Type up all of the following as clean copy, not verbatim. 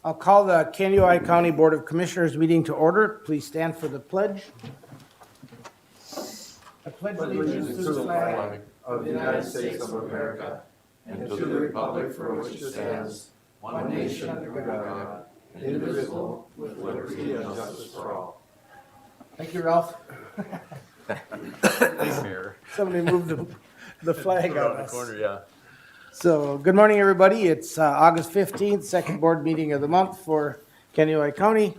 I'll call the Kansas County Board of Commissioners meeting to order. Please stand for the pledge. I pledge allegiance to the flag of the United States of America and to the republic for which it stands, one nation under God, indivisible, with liberty and justice for all. Thank you, Ralph. Somebody moved the flag on us. Yeah. So, good morning, everybody. It's August 15th, second board meeting of the month for Kansas County.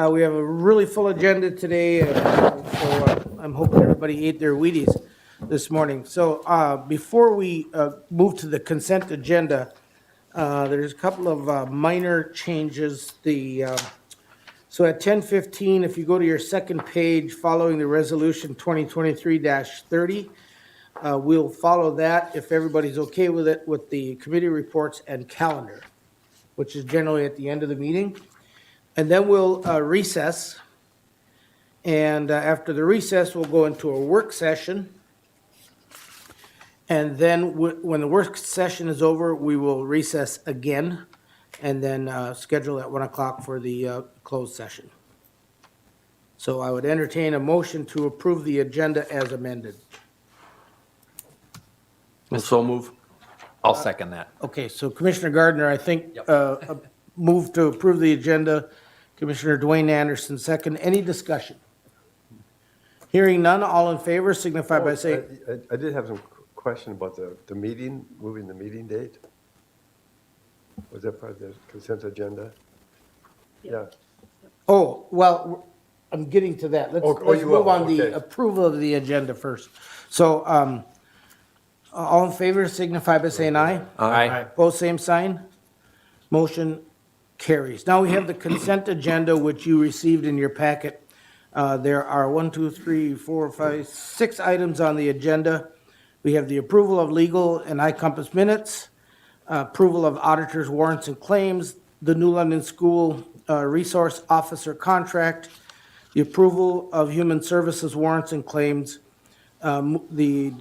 We have a really full agenda today, so I'm hoping everybody ate their Wheaties this morning. So, before we move to the consent agenda, there's a couple of minor changes. So at 10:15, if you go to your second page, following the resolution 2023-30, we'll follow that, if everybody's okay with it, with the committee reports and calendar, which is generally at the end of the meeting. And then we'll recess. And after the recess, we'll go into a work session. And then when the work session is over, we will recess again and then schedule at 1 o'clock for the closed session. So I would entertain a motion to approve the agenda as amended. So move. I'll second that. Okay, so Commissioner Gardner, I think, Yep. moved to approve the agenda. Commissioner Dwayne Anderson, second. Any discussion? Hearing none, all in favor signify by saying, I did have some question about the meeting, moving the meeting date. Was that part of the consent agenda? Yeah. oh, well, I'm getting to that. Let's Oh, you will, move on the okay. approval of the agenda first. So, all in favor signify by saying aye. Aye. Both same sign. Motion carries. Now we have the consent agenda, which you received in your packet. There are 6 items on the agenda. We have the approval of legal and I-compass minutes, approval of auditors' warrants and claims, the New London School Resource Officer contract, the approval of human services warrants and claims, the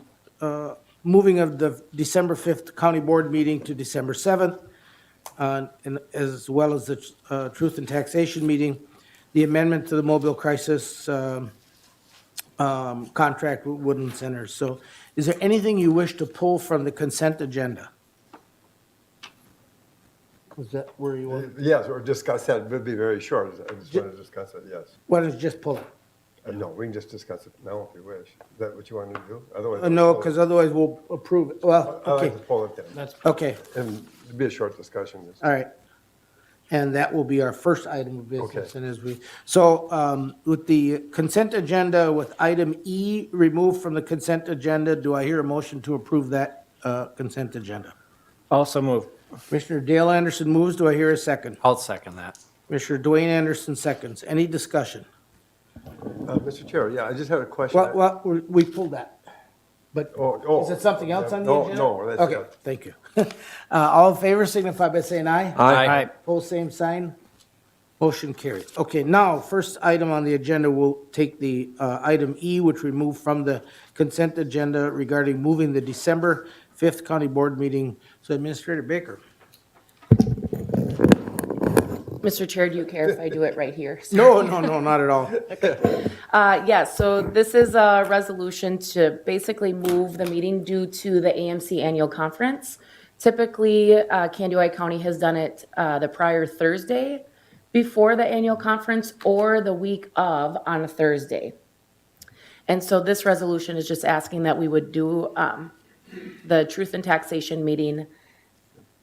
moving of the December 5th County Board meeting to December 7th, and as well as the Truth and Taxation meeting, the amendment to the Mobile Crisis contract with Woodland Centers. So is there anything you wish to pull from the consent agenda? Was that where you want? Yes, or discuss that, it would be very short, I just want to discuss it, yes. Why don't you just pull it? No, we can just discuss it now if you wish. Is that what you want to do? Otherwise. No, because otherwise we'll approve it. Well, I like okay, to pull it then, okay, and it'd be a short discussion. all right. And that will be our first item of business. Okay. And with the consent agenda, with item E removed from the consent agenda, do I hear a motion to approve that consent agenda? Also move. Commissioner Dale Anderson moves. Do I hear a second? I'll second that. Commissioner Dwayne Anderson seconds. Any discussion? Mr. Chair, yeah, I just had a question. Well, we pulled that. But Oh, is it something else on the no, agenda? no, that's Okay, it. thank you. All in favor signify by saying aye. Aye. Opposed, same sign. Motion carries. Okay, now, first item on the agenda, we'll take the item E, which we moved from the consent agenda regarding moving the December 5th County Board meeting. So Administrator Baker. Mr. Chair, do you care if I do it right here? No, not at all. Yes, so this is a resolution to basically move the meeting due to the AMC Annual Conference. Typically, Kansas County has done it the prior Thursday before the annual conference or the week of on a Thursday. And so this resolution is just asking that we would do the Truth and Taxation meeting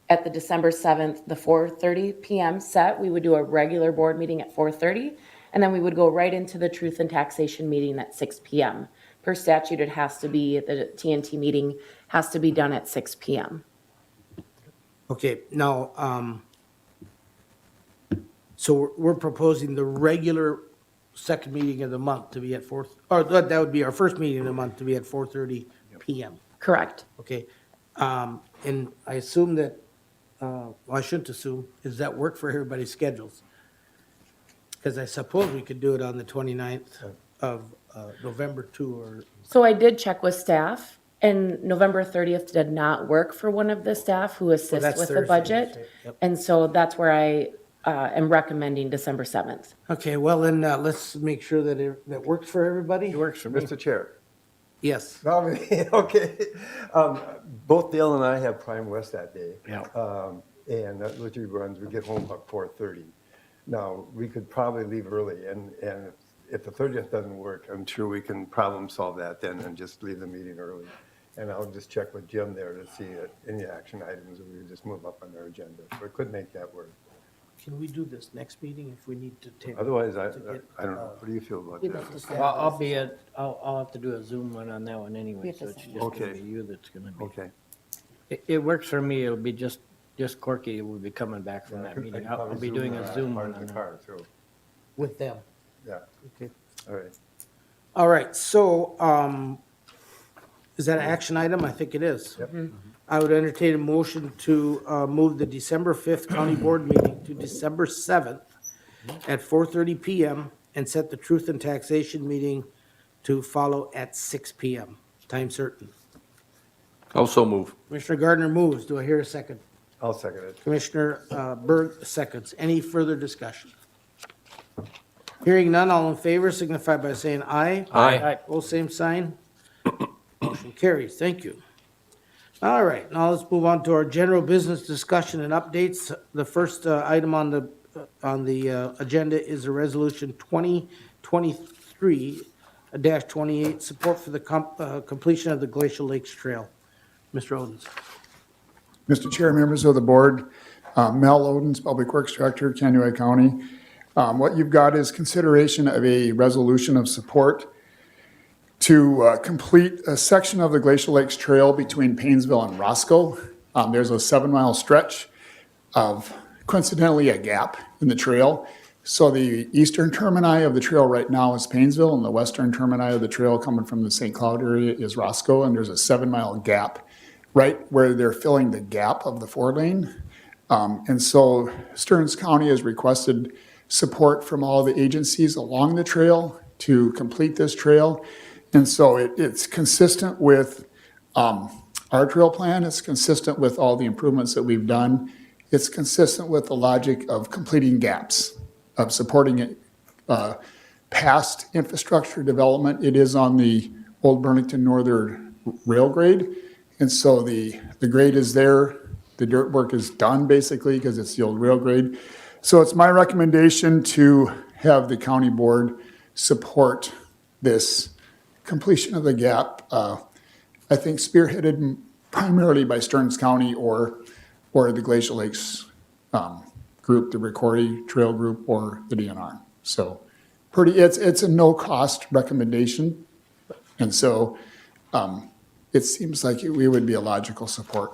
at the December 7th, the 4:30 PM set. We would do a regular board meeting at 4:30, and then we would go right into the Truth and Taxation meeting at 6 PM. Per statute, it has to be, the TNT meeting has to be done at 6 PM. Okay, now, so we're proposing the regular second meeting of the month to be at 4, or that would be our first meeting of the month to be at 4:30 PM. Correct. Okay, and I assume that, well, I shouldn't assume, does that work for everybody's schedules? Because I suppose we could do it on the 29th of November too, or, So I did check with staff, And November 30th did not work for one of the staff who assists that's with the Thursday, budget. right? Yep. And so that's where I am recommending December 7th. Okay, well then, let's make sure that that works for everybody. It works for Mr. Chair. Yes. Okay. Both Dale and I have Prime West that day. Yeah. And that literally runs, we get home about 4:30. Now, we could probably leave early, and if the 30th doesn't work, I'm sure we can problem solve that then and just leave the meeting early. And I'll just check with Jim there to see any action items, we would just move up on our agenda. So I could make that work. Can we do this next meeting if we need to take? Otherwise, I to get, don't know. What do you feel about that? I'll have to do a Zoom one on that one We anyway, have to so it's send just Okay. gonna be you that's gonna be. Okay. It works for me, it'll be just Corky will be coming back from I that could meeting. probably I'll be doing a Zoom part one of on the that. car, so, With them. yeah, Okay. all right. All right, so, is that an action item? I think it is. Yep. I would entertain a motion to, move the December 5th county board meeting to December 7th at 4:30 PM and set the truth and taxation meeting to follow at 6 PM, time certain. Also move. Commissioner Gardner moves. Do I hear a second? I'll second it. Commissioner Berg seconds. Any further discussion? Hearing none, all in favor signify by saying aye. Aye. All same sign. Motion carries. Thank you. All right, now let's move on to our general business discussion and updates. The first item on the agenda is a resolution 2023-28, support for the completion of the Glacial Lakes Trail. Mr. Odens. Mr. Chair, members of the board, Mel Odens, Public Works Director, Kansas County. What you've got is consideration of a resolution of support to complete a section of the Glacial Lakes Trail between Paynesville and Roscoe. There's a 7-mile stretch of coincidentally a gap in the trail. So the eastern termini of the trail right now is Paynesville, and the western termini of the trail coming from the St. Cloud area is Roscoe, and there's a 7-mile gap right where they're filling the gap of the 4-lane. And so Stearns County has requested support from all the agencies along the trail to complete this trail. And so it's consistent with our trail plan. It's consistent with all the improvements that we've done. It's consistent with the logic of completing gaps, of supporting it past infrastructure development. It is on the Old Burlington Northern rail grade. And so the grade is there. The dirt work is done basically because it's the old rail grade. So it's my recommendation to have the county board support this completion of the gap. I think spearheaded primarily by Stearns County or the Glacial Lakes group, the Ricori Trail Group, or the DNR. So it's a no-cost recommendation. And so it seems like we would be a logical support.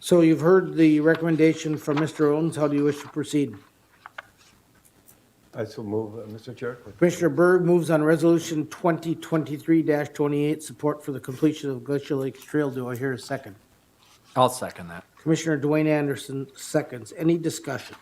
So you've heard the recommendation from Mr. Owens. How do you wish to proceed? I so move, Mr. Chair. Commissioner Berg moves on resolution 2023-28, support for the completion of Glacial Lakes Trail. Do I hear a second? I'll second that. Commissioner Dwayne Anderson seconds. Any discussion?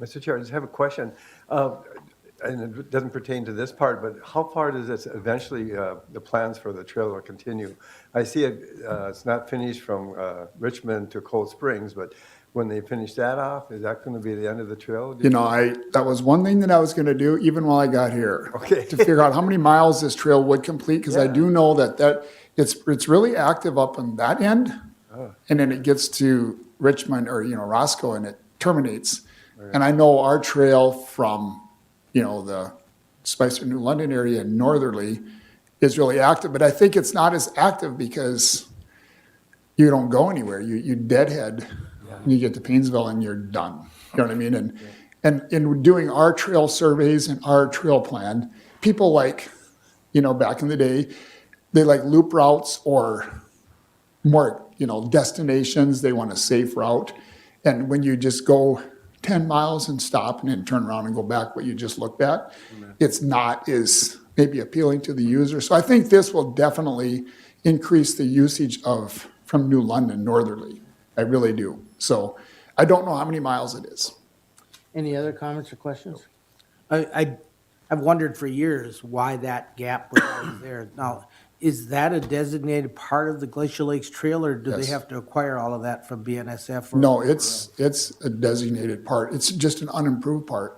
Mr. Chair, I just have a question. And it doesn't pertain to this part, but how far does this eventually, the plans for the trail will continue? I see it's not finished from Richmond to Cold Springs, but when they finish that off, is that going to be the end of the trail? You know, that was one thing that I was gonna do even while I got here. Okay. To figure out how many miles this trail would complete, because I Yeah. do know that it's really active up on that end. And then it gets to Richmond or, Roscoe and it terminates. And I know our trail from, the Spicer, New London area and northerly is really active, but I think it's not as active because you don't go anywhere. You deadhead. You get to Paynesville and you're done. You know what I mean? And in doing our trail surveys and our trail plan, people like, back in the day, they like loop routes or more, destinations. They want a safe route. And when you just go 10 miles and stop and then turn around and go back what you just looked at, it's not as maybe appealing to the user. So I think this will definitely increase the usage from New London northerly. I really do. So I don't know how many miles it is. Any other comments or questions? I've wondered for years why that gap was always there. Now, is that a designated part of the Glacial Lakes Trail, or do they Yes. have to acquire all of that from BNSF? or- No, it's a designated part. It's just an unimproved part.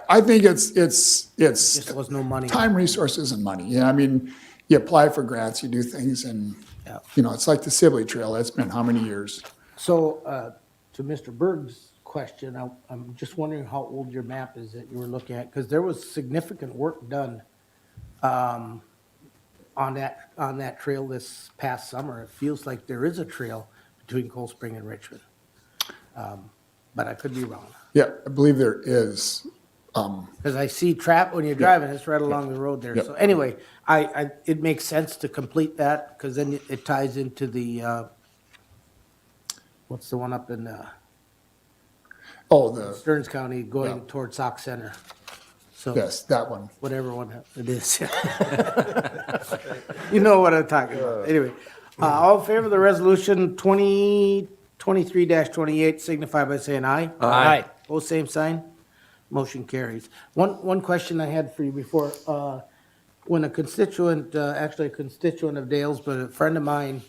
I think it's Just was no money. time, resources, and money. Yeah, I mean, you apply for grants, you do things, and, Yeah. it's like the Sibley Trail. That's been how many years? So, to Mr. Berg's question, I'm just wondering how old your map is that you were looking at, because there was significant work done on that trail this past summer. It feels like there is a trail between Cold Spring and Richmond. But I could be wrong. Yeah, I believe there is. Because I see when you're driving, it's right along the road there. Yep. So anyway, it makes sense to complete that, because then it ties into the, what's the one up in Oh, the, Stearns County going Yeah. towards Sauk Center? So yes, that one. whatever one it is. You know what I'm talking about. Anyway, all in favor of the resolution 2023-28, signify by saying aye. Aye. Both same sign. Motion carries. One question I had for you before, when a constituent of Dale's, but a friend of mine,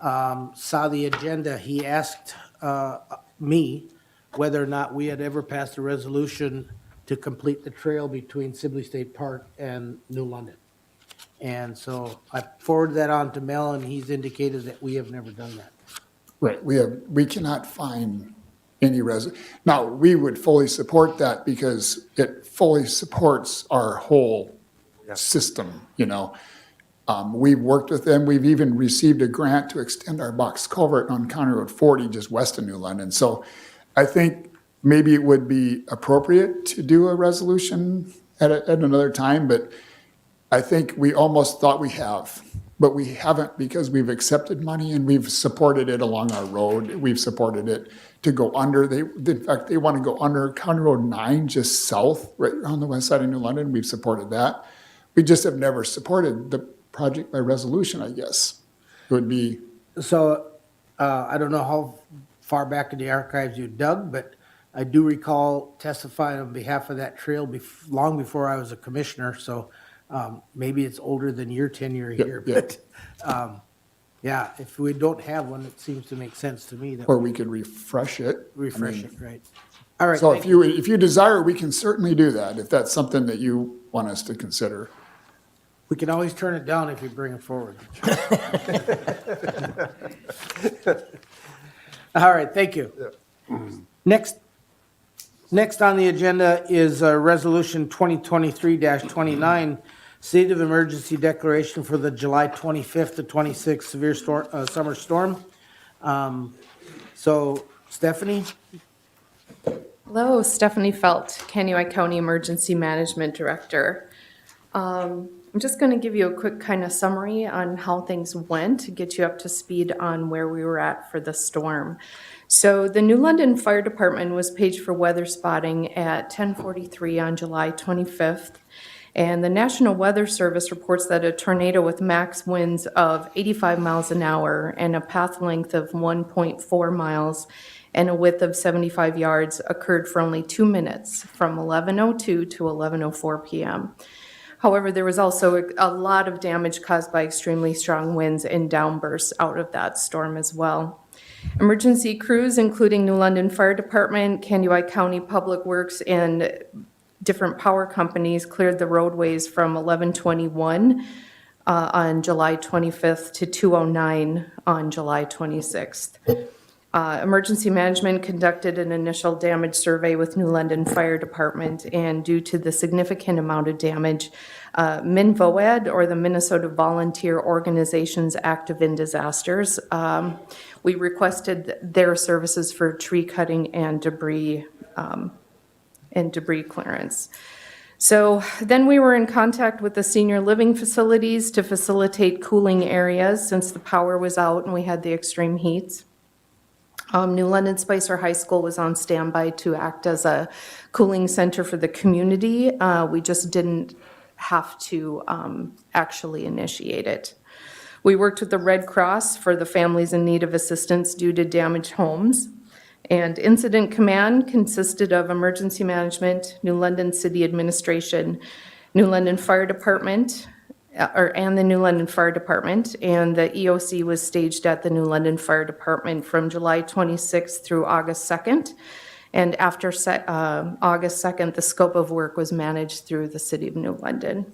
saw the agenda, he asked, me whether or not we had ever passed a resolution to complete the trail between Sibley State Park and New London. And so I forwarded that on to Mel, and he's indicated that we have never done that. Right, we cannot find any now, we would fully support that because it fully supports our whole system, We've worked with them, we've even received a grant to extend our box culvert on County Road 40 just west of New London. So I think maybe it would be appropriate to do a resolution at another time, but I think we almost thought we have, but we haven't because we've accepted money and we've supported it along our road. We've supported it to go under. In fact, they want to go under County Road 9 just south, right on the west side of New London. We've supported that. We just have never supported the project by resolution, I guess. It would be, So, I don't know how far back in the archives you dug, but I do recall testifying on behalf of that trail long before I was a commissioner, so maybe it's older than your tenure here. yeah. But, yeah, if we don't have one, it seems to make sense to me that or we we could refresh it. refresh it, right? All right, So thank if you desire, we can certainly do that, if that's something that you want us to consider. we can always turn it down if you bring it forward. All right, thank you. Next on the agenda is Resolution 2023-29, State of Emergency Declaration for the July 25th to 26th severe summer storm. So Stephanie? Hello, Stephanie Felt, Kanuai County Emergency Management Director. I'm just going to give you a quick kind of summary on how things went to get you up to speed on where we were at for the storm. So the New London Fire Department was paged for weather spotting at 10:43 on July 25th. And the National Weather Service reports that a tornado with max winds of 85 miles an hour and a path length of 1.4 miles and a width of 75 yards occurred for only 2 minutes from 11:02 to 11:04 p.m. However, there was also a lot of damage caused by extremely strong winds and downbursts out of that storm as well. Emergency crews, including New London Fire Department, Kanuai County Public Works, and different power companies cleared the roadways from 11:21 on July 25th to 2:09 on July 26th. Emergency Management conducted an initial damage survey with New London Fire Department, and due to the significant amount of damage, MINVOAD, or the Minnesota Volunteer Organizations Active in Disasters, we requested their services for tree cutting and debris clearance. So then we were in contact with the senior living facilities to facilitate cooling areas since the power was out and we had the extreme heats. New London Spicer High School was on standby to act as a cooling center for the community. We just didn't have to actually initiate it. We worked with the Red Cross for the families in need of assistance due to damaged homes. And Incident Command consisted of Emergency Management, New London City Administration, New London Fire Department, and the New London Fire Department. And the EOC was staged at the New London Fire Department from July 26th through August 2nd. And after August 2nd, the scope of work was managed through the City of New London.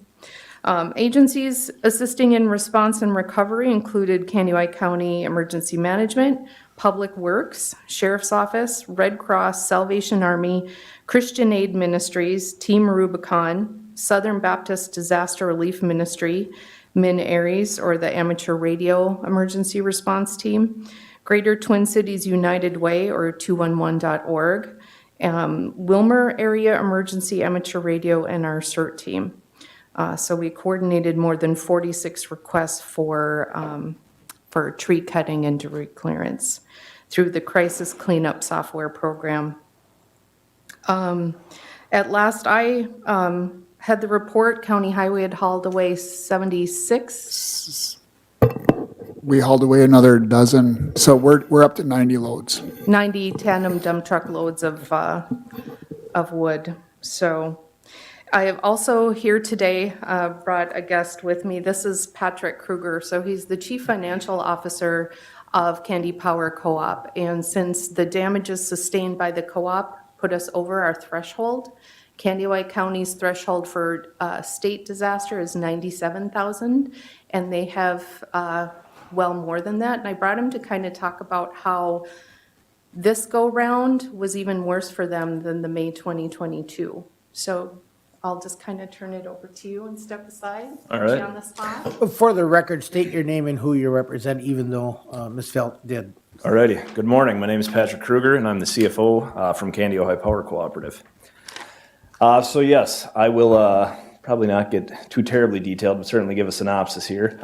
Agencies assisting in response and recovery included Kansas County Emergency Management, Public Works, Sheriff's Office, Red Cross, Salvation Army, Christian Aid Ministries, Team Rubicon, Southern Baptist Disaster Relief Ministry, Min-Aries, or the Amateur Radio Emergency Response Team, Greater Twin Cities United Way, or 211.org, Wilmer Area Emergency Amateur Radio, and our CERT team. So we coordinated more than 46 requests for tree cutting and debris clearance through the Crisis Cleanup Software Program. At last I had the report, County Highway had hauled away 76, We hauled away another dozen, so we're up to 90 loads. 90 tandem dump truck loads of wood. So I have also here today brought a guest with me. This is Patrick Kruger. So he's the Chief Financial Officer of Candy Power Co-op. And since the damages sustained by the co-op put us over our threshold, Candy County's threshold for state disaster is 97,000, and they have well more than that. And I brought him to kind of talk about how this go-round was even worse for them than the May 2022. So I'll just kind of turn it over to you and step aside. All Put you right. on the spot. For the record, state your name and who you represent, even though Ms. Felt did. Alrighty, good morning. My name is Patrick Kruger, and I'm the CFO from Candy Ohio Power Cooperative. So yes, I will probably not get too terribly detailed, but certainly give a synopsis here.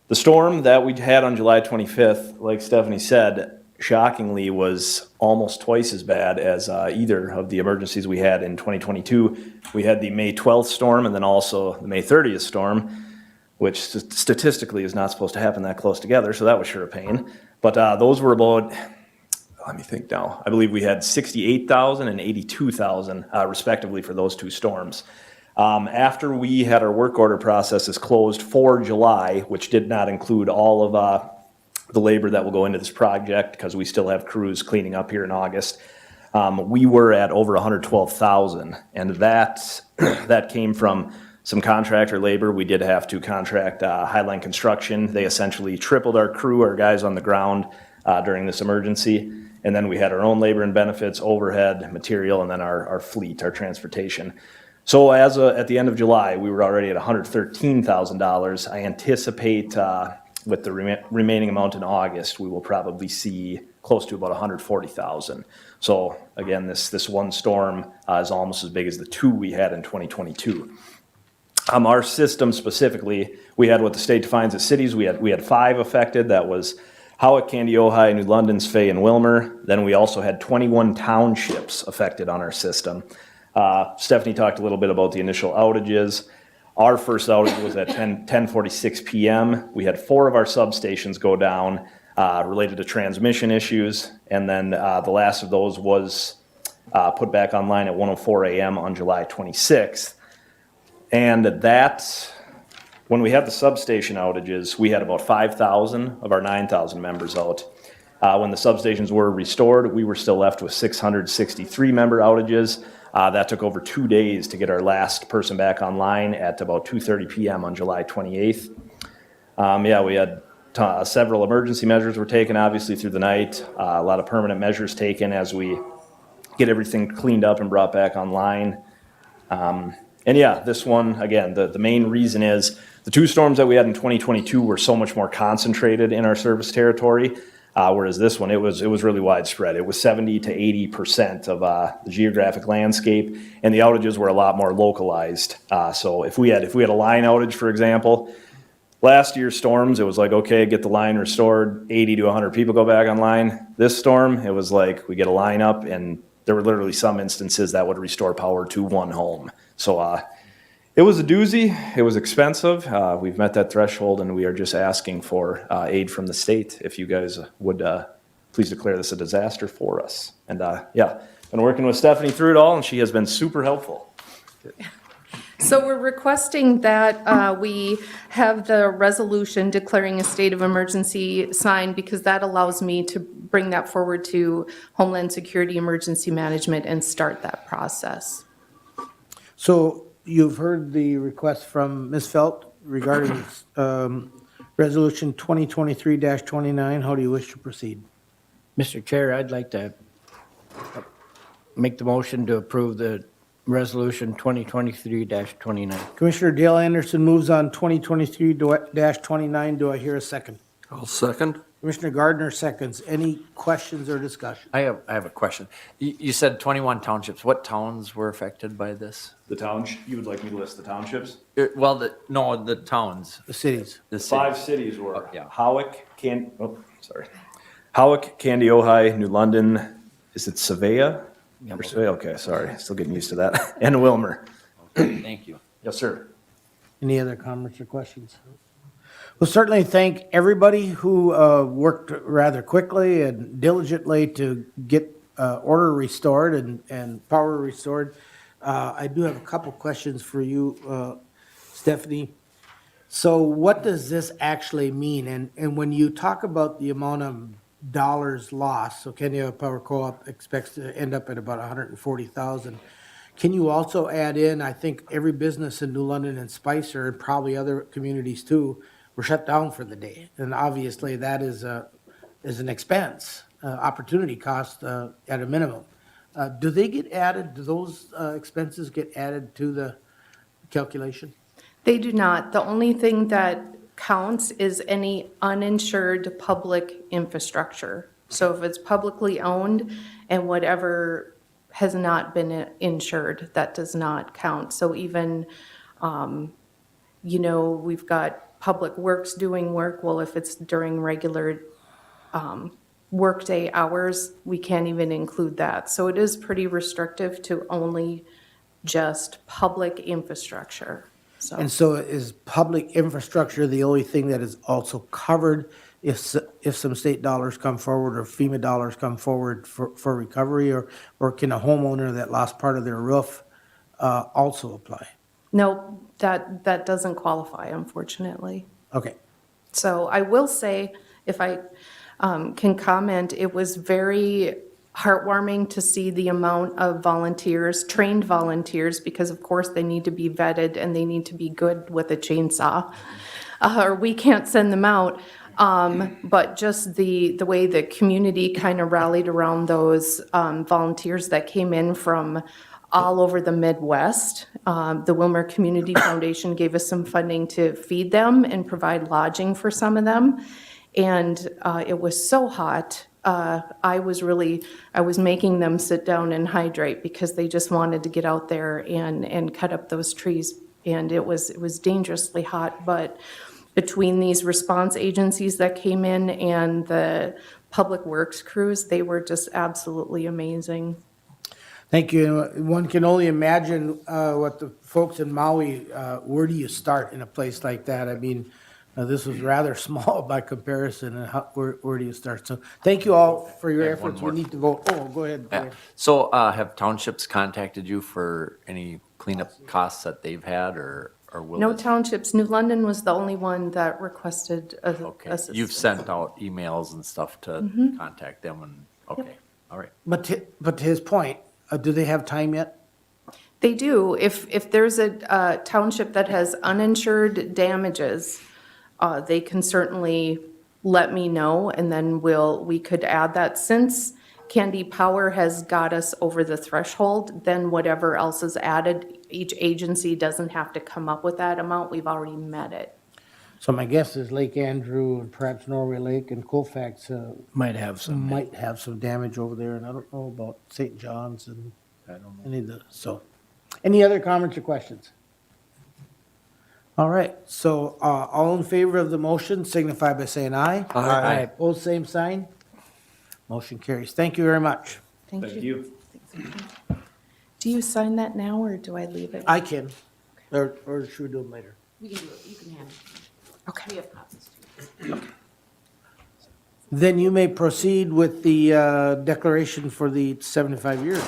The storm that we had on July 25th, like Stephanie said, shockingly was almost twice as bad as either of the emergencies we had in 2022. We had the May 12th storm and then also the May 30th storm, which statistically is not supposed to happen that close together, so that was sure a pain. But those were about, let me think now, I believe we had 68,000 and 82,000 respectively for those two storms. After we had our work order processes closed for July, which did not include all of the labor that will go into this project because we still have crews cleaning up here in August, we were at over 112,000, and that came from some contractor labor. We did have to contract Highline Construction. They essentially tripled our crew, our guys on the ground during this emergency, and then we had our own labor and benefits, overhead, material, and then our fleet, our transportation. So at the end of July, we were already at $113,000. I anticipate with the remaining amount in August, we will probably see close to about 140,000. So again, this one storm is almost as big as the two we had in 2022. Our system specifically, we had what the state defines as cities. We had 5 affected. That was Howick, Candy, Ojai, New London, Fay, and Wilmer. Then we also had 21 townships affected on our system. Stephanie talked a little bit about the initial outages. Our first outage was at 10:46 p.m. We had 4 of our substations go down related to transmission issues, and then the last of those was put back online at 1:04 a.m. on July 26th. And when we had the substation outages, we had about 5,000 of our 9,000 members out. When the substations were restored, we were still left with 663 member outages. That took over 2 days to get our last person back online at about 2:30 p.m. on July 28th. We had several emergency measures were taken, obviously, through the night. A lot of permanent measures taken as we get everything cleaned up and brought back online. This one, again, the main reason is the 2 storms that we had in 2022 were so much more concentrated in our service territory. Whereas this one, it was really widespread. It was 70 to 80% of the geographic landscape, and the outages were a lot more localized. So if we had a line outage, for example, last year's storms, it was like, okay, get the line restored, 80 to 100 people go back online. This storm, it was like we get a line up, and there were literally some instances that would restore power to 1 home. So it was a doozy. It was expensive. We've met that threshold, and we are just asking for aid from the state. If you guys would please declare this a disaster for us. And been working with Stephanie through it all, and she has been super helpful. So we're requesting that we have the resolution declaring a state of emergency signed because that allows me to bring that forward to Homeland Security Emergency Management and start that process. So you've heard the request from Ms. Felt regarding Resolution 2023-29. How do you wish to proceed? Mr. Chair, I'd like to make the motion to approve the resolution 2023-29. Commissioner Dale Anderson moves on 2023-29. Do I hear a second? I'll second. Commissioner Gardner seconds. Any questions or discussion? I have a question. You said 21 townships. What towns were affected by this? The towns, you would like me to list the townships? Well, the towns, The cities. the Five cities. cities were Yeah. Howick, Howick, Candy, Ojai, New London, is it Savea? Or Savea? Okay, sorry, still getting used to that, and Wilmer. Thank you. Yes, sir. Any other comments or questions? We'll certainly thank everybody who worked rather quickly and diligently to get order restored and power restored. I do have a couple questions for you, Stephanie. So what does this actually mean? And when you talk about the amount of dollars lost, so Kenya Power Co-op expects to end up at about 140,000. Can you also add in, I think every business in New London and Spicer, and probably other communities too, were shut down for the day. And obviously that is an expense, opportunity cost at a minimum. Do they get added, do those expenses get added to the calculation? They do not. The only thing that counts is any uninsured public infrastructure. So if it's publicly owned and whatever has not been insured, that does not count. So even, we've got Public Works doing work. Well, if it's during regular workday hours, we can't even include that. So it is pretty restrictive to only just public infrastructure. So. And so is public infrastructure the only thing that is also covered if some state dollars come forward or FEMA dollars come forward for recovery, or can a homeowner that lost part of their roof also apply? No, that doesn't qualify, unfortunately. Okay. So I will say, if I can comment, it was very heartwarming to see the amount of volunteers, trained volunteers, because of course they need to be vetted and they need to be good with a chainsaw, or we can't send them out. But just the way the community kind of rallied around those volunteers that came in from all over the Midwest. The Wilmer Community Foundation gave us some funding to feed them and provide lodging for some of them. And it was so hot. I was making them sit down and hydrate because they just wanted to get out there and cut up those trees. And it was dangerously hot, but between these response agencies that came in and the public works crews, they were just absolutely amazing. Thank you. One can only imagine what the folks in Maui, where do you start in a place like that? I mean, this was rather small by comparison, and where do you start? So thank you all for your I have one efforts. We more. need to vote. Oh, go ahead. Yeah. So have townships contacted you for any cleanup costs that they've had, or will No this- townships. New London was the only one that requested Okay, assistance. you've sent out emails and stuff to contact them, and, okay, all right. But to his point, do they have time yet? They do. If there's a township that has uninsured damages, they can certainly let me know, and then we could add that. Since Candy Power has got us over the threshold, then whatever else is added, each agency doesn't have to come up with that amount. We've already met it. So my guess is Lake Andrew and perhaps Norway Lake and Colfax Might have some. might have some damage over there, and I don't know about St. John's and I don't know. any of the, so. Any other comments or questions? All right, so all in favor of the motion signify by saying aye. Aye. Opposed, same sign. Motion carries. Thank you very much. Thank you. Do you sign that now, or do I leave it? I can, or should we do it later? We can do it, you can have it. Okay. We have copies too. Then you may proceed with the declaration for the 75 years.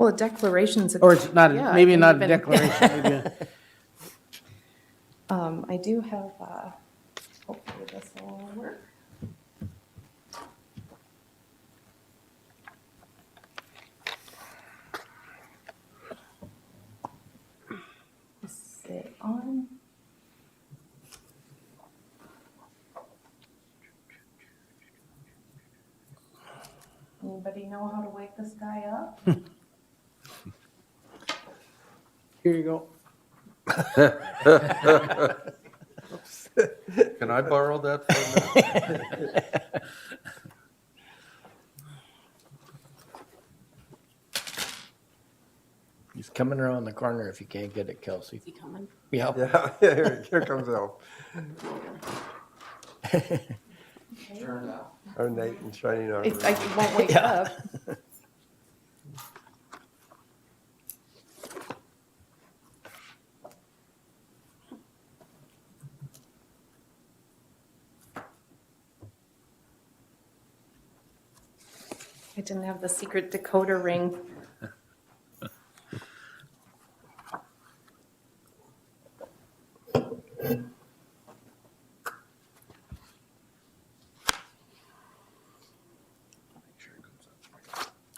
Well, a declaration's. Or it's not, Yeah, maybe and not a even- declaration, maybe a- I do have, hopefully this will work. Is it on? Anybody know how to wake this guy up? here you go. Can I borrow that for a minute? He's coming around the corner if you can't get it, Kelsey. Is he coming? Yeah. Yeah, here comes Al. Our knight in shining armor. It's, it won't wake up. I didn't have the secret decoder ring.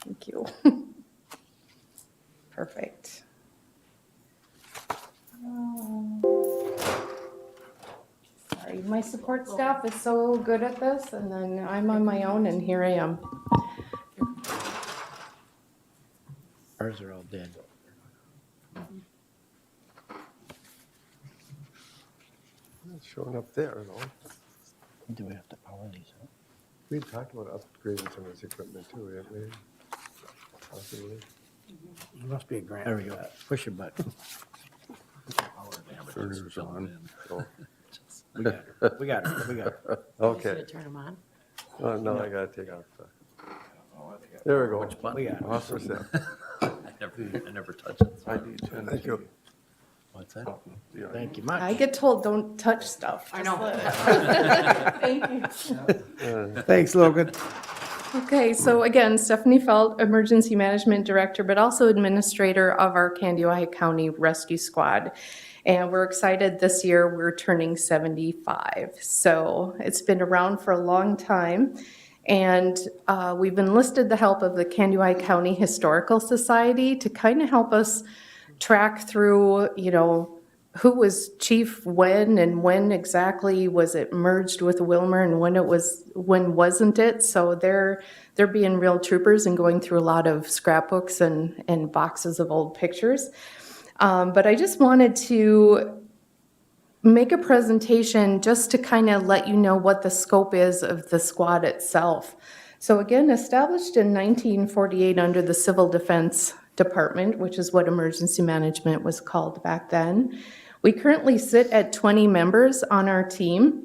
Thank you. Perfect. Sorry, my support staff is so good at this, and then I'm on my own, and here I am. Ours are all dead. It's showing up there, though. Do we have to power these up? We talked about upgrading some of this equipment too, didn't we? Possibly. There must be a grant. There we go. Push your button. Turner's on. So, We got her. We got her. We got her. okay. Turn him on. No, I gotta take off the. There we go. We got her. Officer Step. I never touch it. ID 10. Thank you. What's that? Yeah. Thank you I much. get told don't touch stuff. I know. Thank you. Thanks, Logan. Okay, so again, Stephanie Felt, Emergency Management Director, but also Administrator of our Candiota County Rescue Squad. And we're excited this year, we're turning 75. So it's been around for a long time. And we've enlisted the help of the Candiota County Historical Society to kind of help us track through, you know, who was chief when and when exactly was it merged with Wilmer and when wasn't it? So they're being real troopers and going through a lot of scrapbooks and boxes of old pictures. But I just wanted to make a presentation just to kind of let you know what the scope is of the squad itself. So again, established in 1948 under the Civil Defense Department, which is what emergency management was called back then. We currently sit at 20 members on our team,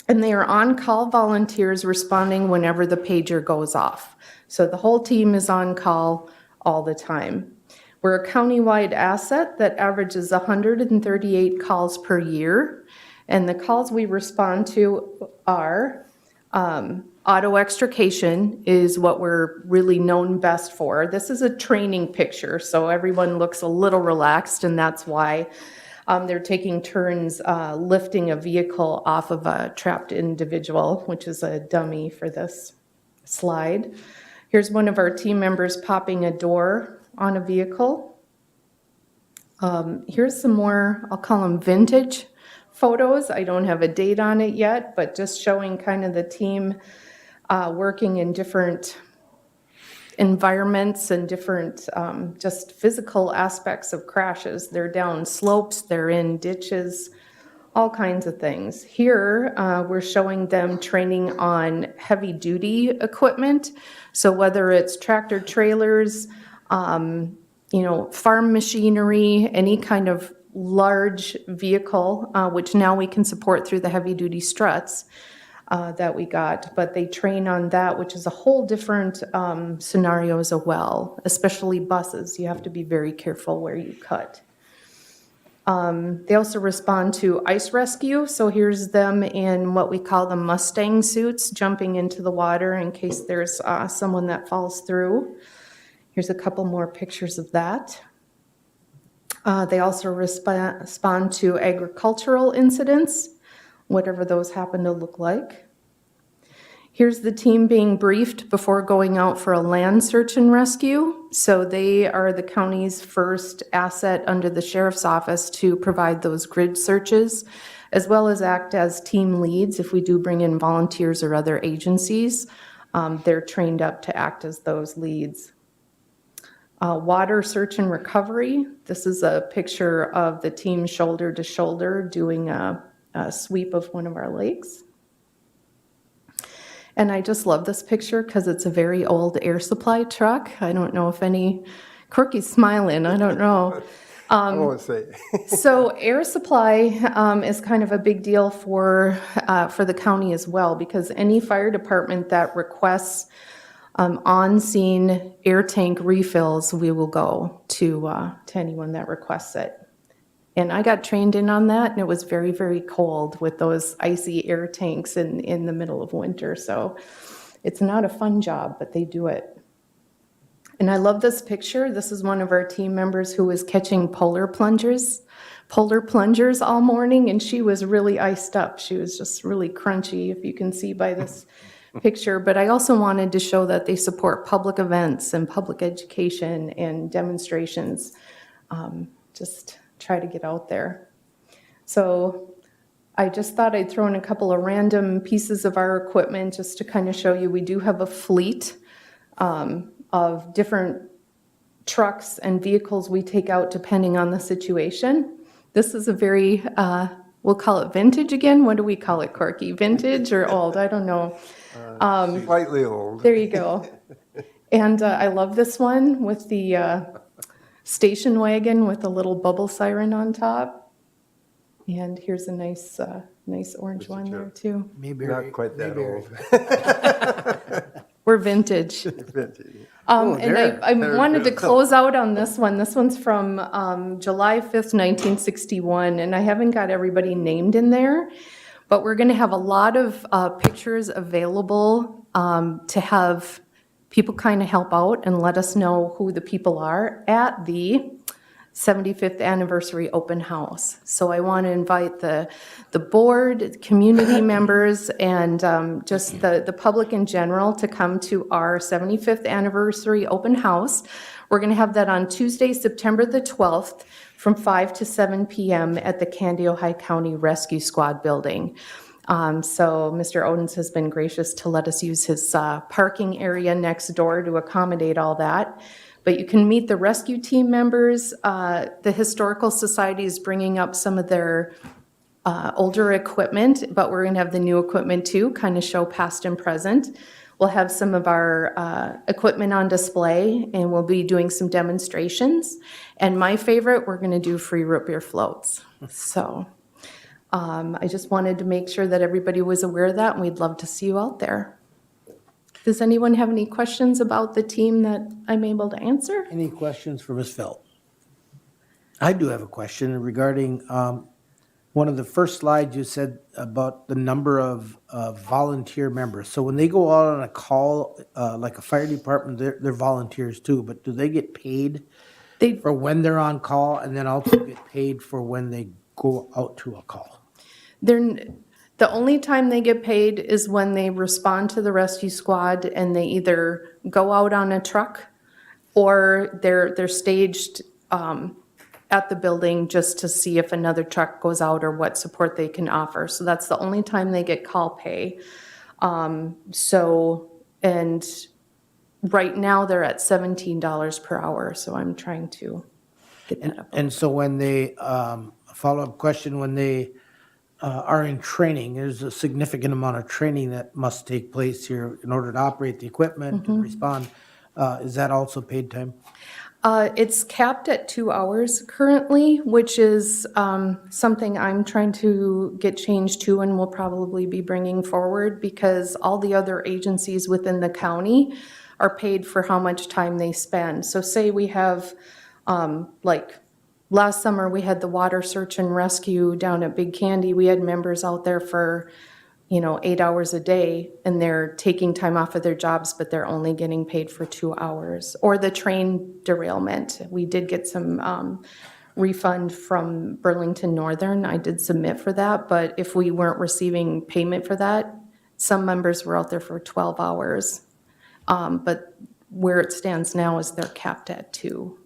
and they are on-call volunteers responding whenever the pager goes off. So the whole team is on call all the time. We're a countywide asset that averages 138 calls per year, and the calls we respond to are auto extrication is what we're really known best for. This is a training picture, so everyone looks a little relaxed, and that's why they're taking turns lifting a vehicle off of a trapped individual, which is a dummy for this slide. Here's one of our team members popping a door on a vehicle. Here's some more, I'll call them vintage photos. I don't have a date on it yet, but just showing kind of the team working in different environments and different just physical aspects of crashes. They're down slopes, they're in ditches, all kinds of things. Here, we're showing them training on heavy duty equipment. So whether it's tractor trailers, you know, farm machinery, any kind of large vehicle, which now we can support through the heavy duty struts that we got, but they train on that, which is a whole different scenario as well, especially buses. You have to be very careful where you cut. They also respond to ice rescue. So here's them in what we call the Mustang suits, jumping into the water in case there's someone that falls through. Here's a couple more pictures of that. They also respond to agricultural incidents, whatever those happen to look like. Here's the team being briefed before going out for a land search and rescue. So they are the county's first asset under the sheriff's office to provide those grid searches, as well as act as team leads if we do bring in volunteers or other agencies. They're trained up to act as those leads. Water search and recovery. This is a picture of the team shoulder to shoulder doing a sweep of one of our lakes. And I just love this picture because it's a very old air supply truck. I don't know if Corky's smiling, I don't know. I won't say. So air supply is kind of a big deal for the county as well, because any fire department that requests on-scene air tank refills, we will go to anyone that requests it. And I got trained in on that, and it was very, very cold with those icy air tanks in the middle of winter. So it's not a fun job, but they do it. And I love this picture. This is one of our team members who was catching polar plungers all morning, and she was really iced up. She was just really crunchy, if you can see by this picture. But I also wanted to show that they support public events and public education and demonstrations. Just try to get out there. So I just thought I'd throw in a couple of random pieces of our equipment just to kind of show you we do have a fleet of different trucks and vehicles we take out depending on the situation. This is a very, we'll call it vintage again. What do we call it, Corky? Vintage or old? I don't know. Slightly old. There you go. And I love this one with the station wagon with a little bubble siren on top. And here's a nice orange one there too. Maybe Not quite that old. We're vintage. Vintage. And there. I wanted to close out on this one. This one's from July 5th, 1961, and I haven't got everybody named in there, but we're going to have a lot of pictures available to have people kind of help out and let us know who the people are at the 75th anniversary open house. So I want to invite the board, community members, and just the public in general to come to our 75th anniversary open house. We're going to have that on Tuesday, September the 12th from 5 to 7 p.m. at the Candy-Ojai County Rescue Squad building. So Mr. Odens has been gracious to let us use his parking area next door to accommodate all that. But you can meet the rescue team members. The Historical Society is bringing up some of their older equipment, but we're going to have the new equipment too, kind of show past and present. We'll have some of our equipment on display, and we'll be doing some demonstrations. And my favorite, we're going to do free root beer floats. So I just wanted to make sure that everybody was aware of that, and we'd love to see you out there. Does anyone have any questions about the team that I'm able to answer? Any questions for Ms. Felt? I do have a question regarding one of the first slides you said about the number of volunteer members. So when they go out on a call, like a fire department, they're volunteers too, but do they get paid for when they're on call and then also get paid for when they go out to a call? The only time they get paid is when they respond to the rescue squad and they either go out on a truck or they're staged at the building just to see if another truck goes out or what support they can offer. So that's the only time they get call pay. And right now they're at $17 per hour. So I'm trying to get that up. And so when they, follow-up question, when they are in training, there's a significant amount of training that must take place here in order to operate the equipment and respond. Is that also paid time? It's capped at 2 hours currently, which is something I'm trying to get changed to and will probably be bringing forward because all the other agencies within the county are paid for how much time they spend. So say we have, like last summer we had the water search and rescue down at Big Candy. We had members out there for 8 hours a day and they're taking time off of their jobs, but they're only getting paid for 2 hours. Or the train derailment. We did get some refund from Burlington Northern. I did submit for that, but if we weren't receiving payment for that, some members were out there for 12 hours. But where it stands now is they're capped at 2.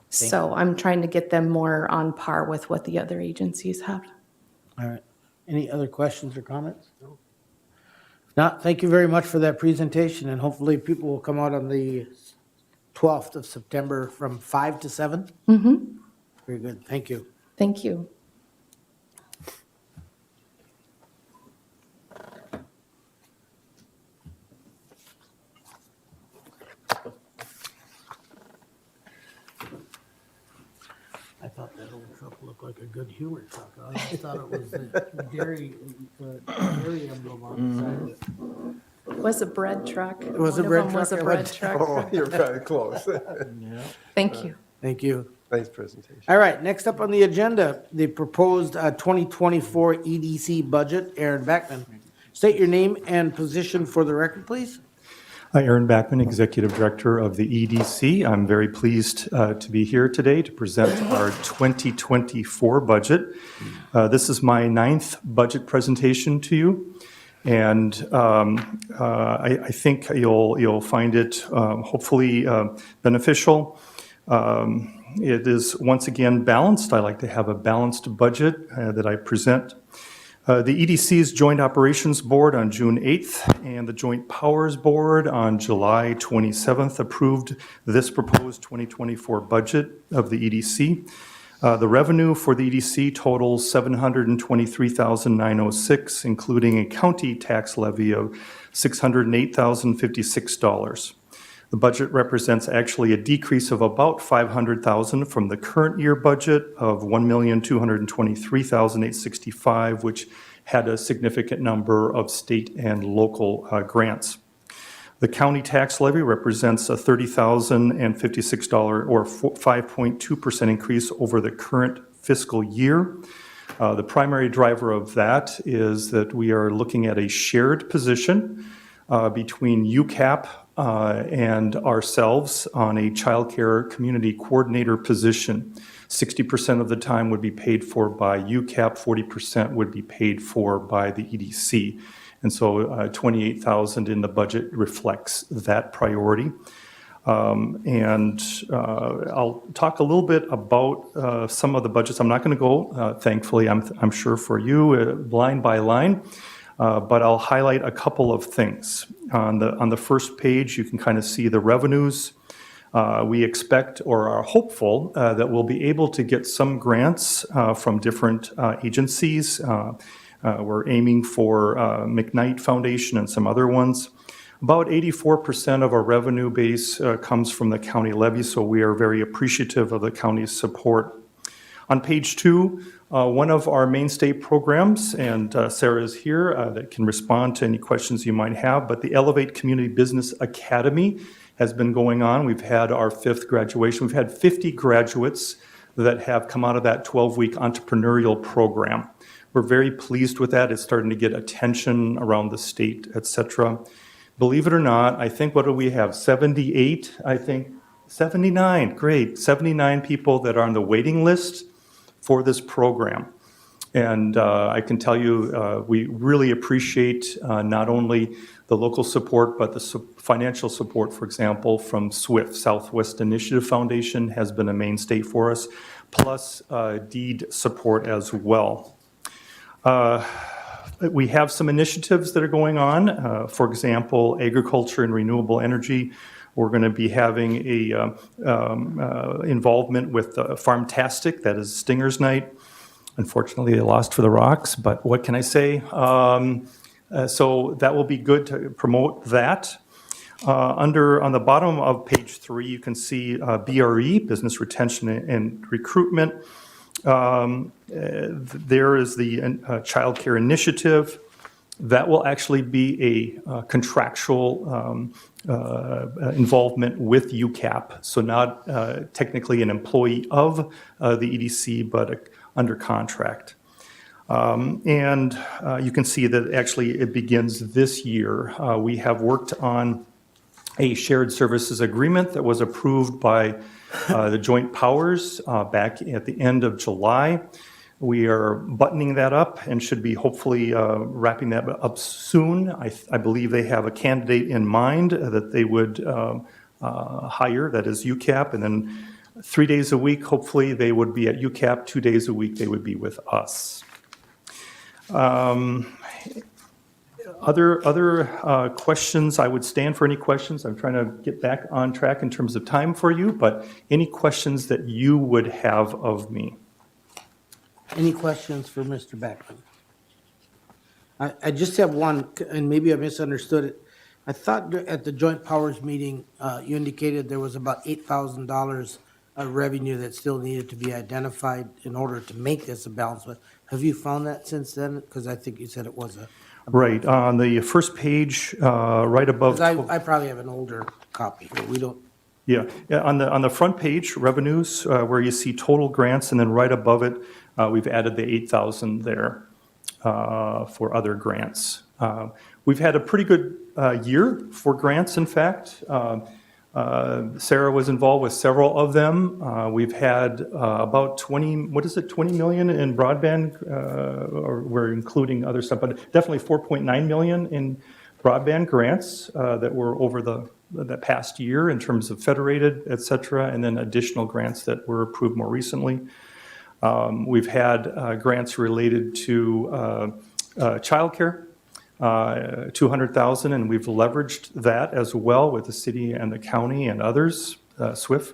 So I'm trying to get them more on par with what the other agencies have. All right. Any other questions or comments? No. If not, thank you very much for that presentation, and hopefully people will come out on the 12th of September from 5 to 7. Mm-hmm. Very good. Thank you. Thank you. I thought that old truck looked like a good humor truck. I just thought it was the dairy emblem on the side of it. It was a bread truck. It was a bread was a truck? bread truck. Oh, you're very close. Thank you. Thank you. Nice presentation. All right, next up on the agenda, the proposed 2024 EDC budget. Aaron Backman. State your name and position for the record, please. Hi, Aaron Backman, Executive Director of the EDC. I'm very pleased to be here today to present our 2024 budget. This is my 9th budget presentation to you, and I think you'll find it hopefully beneficial. It is once again balanced. I like to have a balanced budget that I present. The EDC's Joint Operations Board on June 8th and the Joint Powers Board on July 27th approved this proposed 2024 budget of the EDC. The revenue for the EDC totals $723,906, including a county tax levy of $608,056. The budget represents actually a decrease of about $500,000 from the current year budget of $1,223,865, which had a significant number of state and local grants. The county tax levy represents a $30,056 or 5.2% increase over the current fiscal year. The primary driver of that is that we are looking at a shared position between UCAP and ourselves on a child care community coordinator position. 60% of the time would be paid for by UCAP, 40% would be paid for by the EDC. And so $28,000 in the budget reflects that priority. I'll talk a little bit about some of the budgets. I'm not going to go, thankfully, I'm sure for you, line by line. But I'll highlight a couple of things. On the first page, you can kind of see the revenues. We expect or are hopeful that we'll be able to get some grants from different agencies. We're aiming for McKnight Foundation and some other ones. About 84% of our revenue base comes from the county levy, so we are very appreciative of the county's support. On page 2, one of our mainstay programs, and Sarah is here that can respond to any questions you might have, but the Elevate Community Business Academy has been going on. We've had our 5th graduation. We've had 50 graduates that have come out of that 12-week entrepreneurial program. We're very pleased with that. It's starting to get attention around the state, et cetera. Believe it or not, I think, what do we have, 78, I think, 79, great, 79 people that are on the waiting list for this program. And I can tell you, we really appreciate not only the local support, but the financial support, for example, from SWIFT, Southwest Initiative Foundation, has been a mainstay for us, plus deed support as well. We have some initiatives that are going on. For example, agriculture and renewable energy. We're going to be having a involvement with Farmtastic, that is Stingers Night. Unfortunately, they lost for the Rocks, but what can I say? So that will be good to promote that. On the bottom of page 3, you can see BRE, Business Retention and Recruitment. There is the Child Care Initiative. That will actually be a contractual involvement with UCAP, so not technically an employee of the EDC, but under contract. And you can see that actually it begins this year. We have worked on a shared services agreement that was approved by the Joint Powers back at the end of July. We are buttoning that up and should be hopefully wrapping that up soon. I believe they have a candidate in mind that they would hire, that is UCAP, and then 3 days a week, hopefully they would be at UCAP, 2 days a week they would be with us. Other questions, I would stand for any questions. I'm trying to get back on track in terms of time for you, but any questions that you would have of me? Any questions for Mr. Beckman? I just have one, and maybe I misunderstood it. I thought at the Joint Powers meeting, you indicated there was about $8,000 of revenue that still needed to be identified in order to make this a balance. But have you found that since then? Because I think you said it was a. Right, on the first page, right above. Because I probably have an older copy here. We don't. Yeah, on the front page, revenues, where you see total grants, and then right above it, we've added the 8,000 there for other grants. We've had a pretty good year for grants, in fact. Sarah was involved with several of them. We've had about 20 million in broadband, or we're including other stuff, but definitely 4.9 million in broadband grants that were over the past year in terms of federated, et cetera, and then additional grants that were approved more recently. We've had grants related to childcare, 200,000, and we've leveraged that as well with the city and the county and others, SWIFT.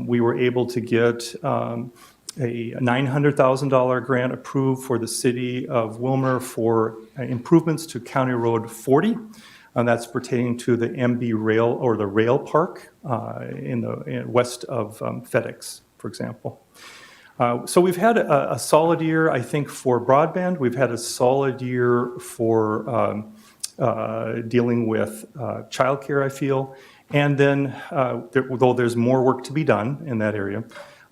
We were able to get a $900,000 grant approved for the city of Wilmer for improvements to County Road 40, and that's pertaining to the MB Rail, or the rail park in west of FedEx, for example. So we've had a solid year, I think, for broadband. We've had a solid year for dealing with childcare, I feel. And then, though there's more work to be done in that area.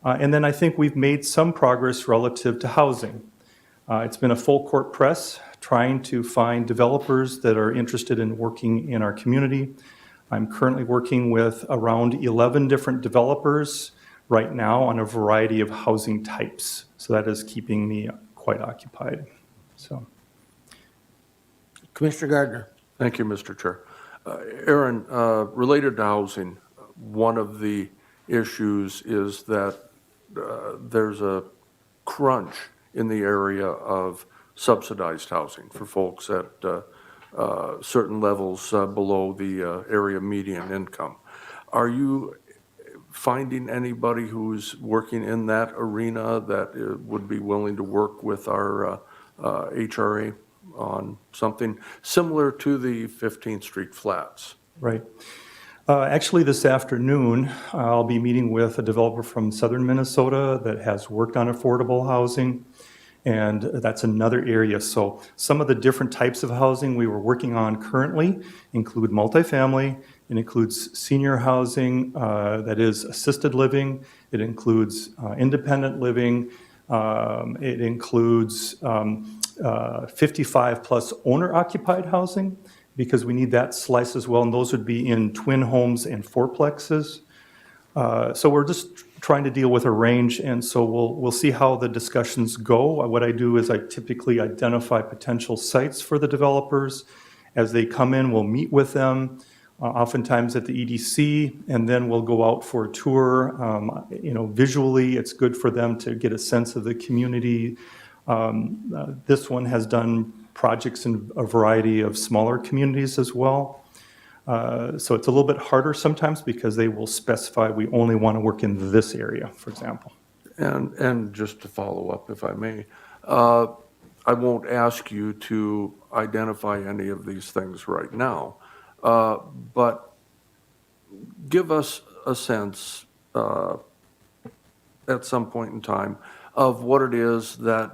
And then I think we've made some progress relative to housing. It's been a full court press trying to find developers that are interested in working in our community. I'm currently working with around 11 different developers right now on a variety of housing types. So that is keeping me quite occupied. So, Commissioner Gardner. Thank you, Mr. Chair. Aaron, related to housing, one of the issues is that there's a crunch in the area of subsidized housing for folks at certain levels below the area median income. Are you finding anybody who's working in that arena that would be willing to work with our HRA on something similar to the 15th Street flats? right. Actually, this afternoon, I'll be meeting with a developer from southern Minnesota that has worked on affordable housing, and that's another area. So some of the different types of housing we were working on currently include multifamily. It includes senior housing, that is assisted living. It includes independent living. It includes 55 plus owner occupied housing, because we need that slice as well, and those would be in twin homes and fourplexes. So we're just trying to deal with a range, and so we'll see how the discussions go. What I do is I typically identify potential sites for the developers. As they come in, we'll meet with them, oftentimes at the EDC, and then we'll go out for a tour. Visually, it's good for them to get a sense of the community. This one has done projects in a variety of smaller communities as well. So it's a little bit harder sometimes because they will specify we only want to work in this area, for example. And just to follow up, if I may, I won't ask you to identify any of these things right now, but give us a sense at some point in time of what it is that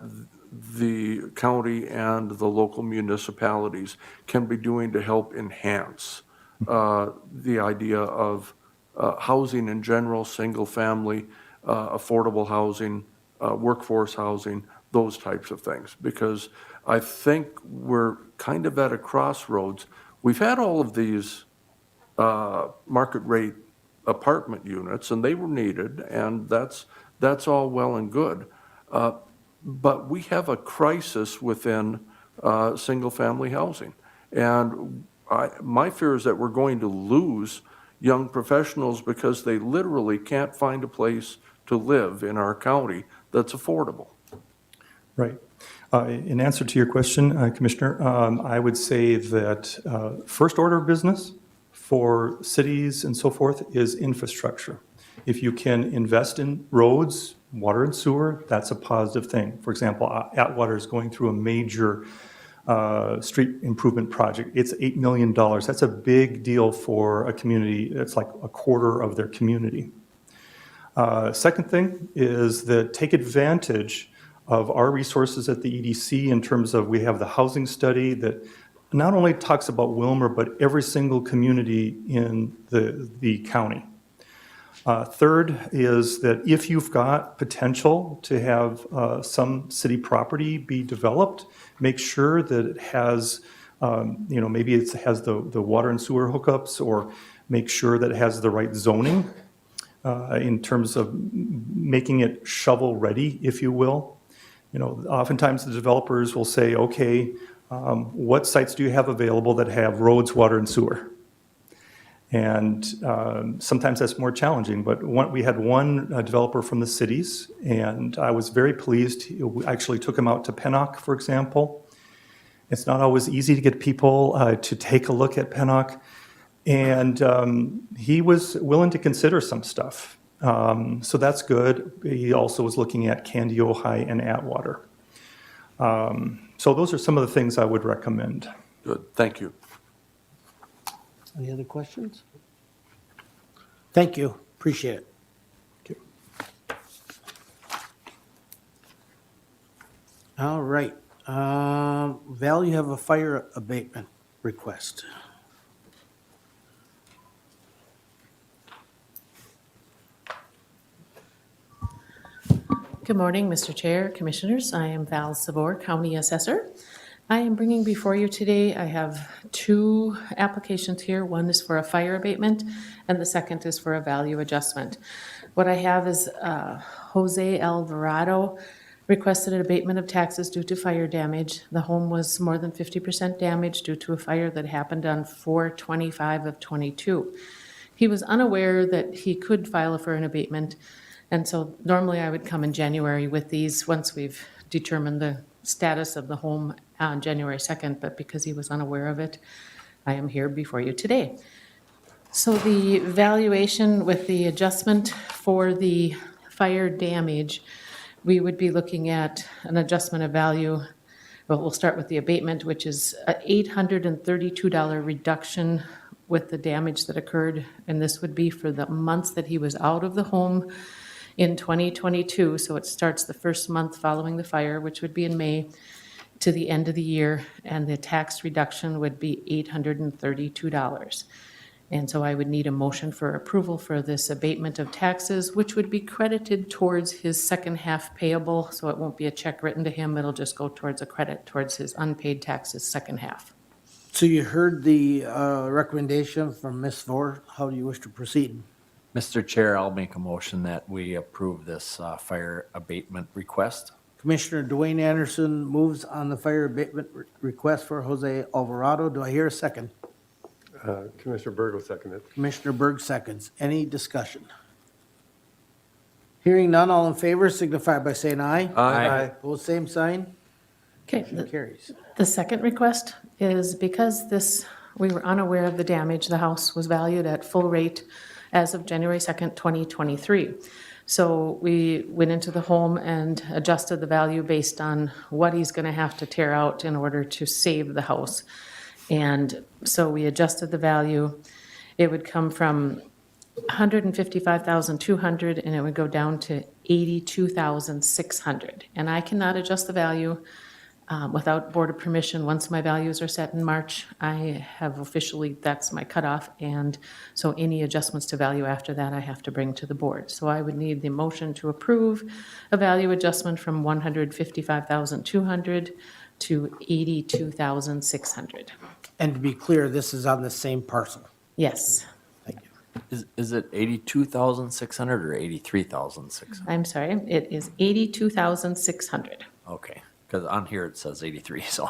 the county and the local municipalities can be doing to help enhance the idea of housing in general, single family, affordable housing, workforce housing, those types of things, because I think we're kind of at a crossroads. We've had all of these market rate apartment units, and they were needed, and that's all well and good. But we have a crisis within single-family housing. And my fear is that we're going to lose young professionals because they literally can't find a place to live in our county that's affordable. Right. In answer to your question, Commissioner, I would say that first order of business for cities and so forth is infrastructure. If you can invest in roads, water and sewer, that's a positive thing. For example, Atwater is going through a major street improvement project. It's $8 million. That's a big deal for a community. It's like a quarter of their community. Second thing is that take advantage of our resources at the EDC in terms of we have the housing study that not only talks about Wilmer, but every single community in the county. Third is that if you've got potential to have some city property be developed, make sure that it has, maybe it has the water and sewer hookups, or make sure that it has the right zoning in terms of making it shovel-ready, if you will. Oftentimes the developers will say, okay, what sites do you have available that have roads, water, and sewer? And sometimes that's more challenging, but we had one developer from the cities, and I was very pleased. We actually took him out to Pennock, for example. It's not always easy to get people to take a look at Pennock, and he was willing to consider some stuff. So that's good. He also was looking at Candy, Ojai, and Atwater. So those are some of the things I would recommend. Good, thank you. Any other questions? Thank you, appreciate it. All right, Val, you have a fire abatement request. Good morning, Mr. Chair, Commissioners. I am Val Savor, County Assessor. I am bringing before you today, I have two applications here. One is for a fire abatement, and the second is for a value adjustment. What I have is Jose Alvarado requested an abatement of taxes due to fire damage. The home was more than 50% damaged due to a fire that happened on 4/25 of '22. He was unaware that he could file for an abatement, and so normally I would come in January with these once we've determined the status of the home on January 2nd, but because he was unaware of it, I am here before you today. So the valuation with the adjustment for the fire damage, we would be looking at an adjustment of value. Well, we'll start with the abatement, which is an $832 reduction with the damage that occurred, and this would be for the months that he was out of the home in 2022, so it starts the first month following the fire, which would be in May, to the end of the year, and the tax reduction would be $832. And so I would need a motion for approval for this abatement of taxes, which would be credited towards his second half payable, so it won't be a check written to him, it'll just go towards a credit towards his unpaid taxes second half. So you heard the recommendation from Ms. Vore. How do you wish to proceed? Mr. Chair, I'll make a motion that we approve this fire abatement request. Commissioner Dwayne Anderson moves on the fire abatement request for Jose Alvarado. Do I hear a second? Commissioner Berg will second it. Commissioner Berg seconds. Any discussion? Hearing none, all in favor signify by saying aye. Aye. Opposed, same sign. Okay, Motion carries. the second request is because we were unaware of the damage, the house was valued at full rate as of January 2nd, 2023. So we went into the home and adjusted the value based on what he's going to have to tear out in order to save the house. And so we adjusted the value. It would come from $155,200 and it would go down to $82,600. And I cannot adjust the value Without board permission, once my values are set in March, I have officially, that's my cutoff. And so any adjustments to value after that, I have to bring to the board. So I would need the motion to approve a value adjustment from 155,200 to 82,600. And to be clear, this is on the same parcel. Yes, Thank you. Is it 82,600 or 83,600? I'm sorry, it is 82,600. Okay, because on here it says 83, so.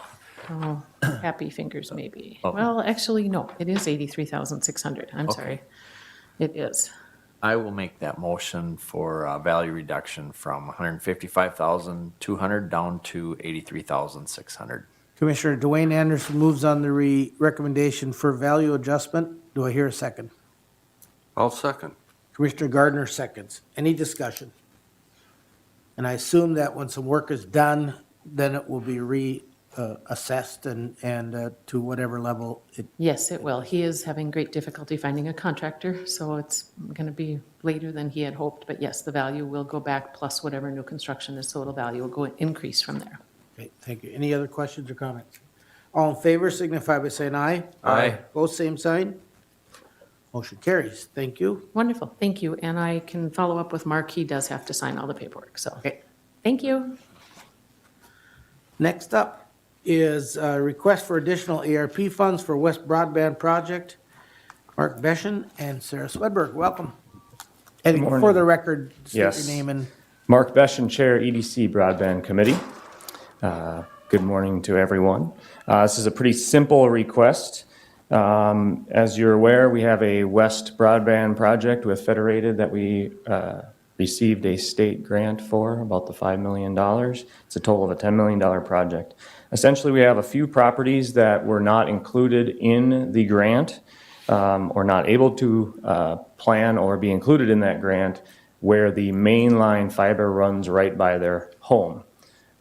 Oh, happy fingers maybe. Oh. Well, actually, no, it is 83,600. I'm Okay. sorry. It is. I will make that motion for value reduction from 155,200 down to 83,600. Commissioner Dwayne Anderson moves on the recommendation for value adjustment. Do I hear a second? I'll second. Commissioner Gardner seconds. Any discussion? And I assume that when some work is done, then it will be reassessed and to whatever level it, Yes, it will. He is having great difficulty finding a contractor, so it's going to be later than he had hoped. But yes, the value will go back plus whatever new construction is, so the value will go increase from there. okay, thank you. Any other questions or comments? All in favor signify by saying aye. Aye. Both same sign. Motion carries. Thank you. Wonderful, thank you. And I can follow up with Mark. He does have to sign all the paperwork, so. Okay. Thank you. Next up is a request for additional ARP funds for West Broadband Project. Mark Beshen and Sarah Swedberg, welcome. And for morning. the record, state your Yes. name and, Mark Beshen, Chair, EDC Broadband Committee. Good morning to everyone. This is a pretty simple request. As you're aware, we have a West Broadband project with Federated that we received a state grant for, about the $5 million. It's a total of a $10 million project. Essentially, we have a few properties that were not included in the grant or not able to plan or be included in that grant where the mainline fiber runs right by their home.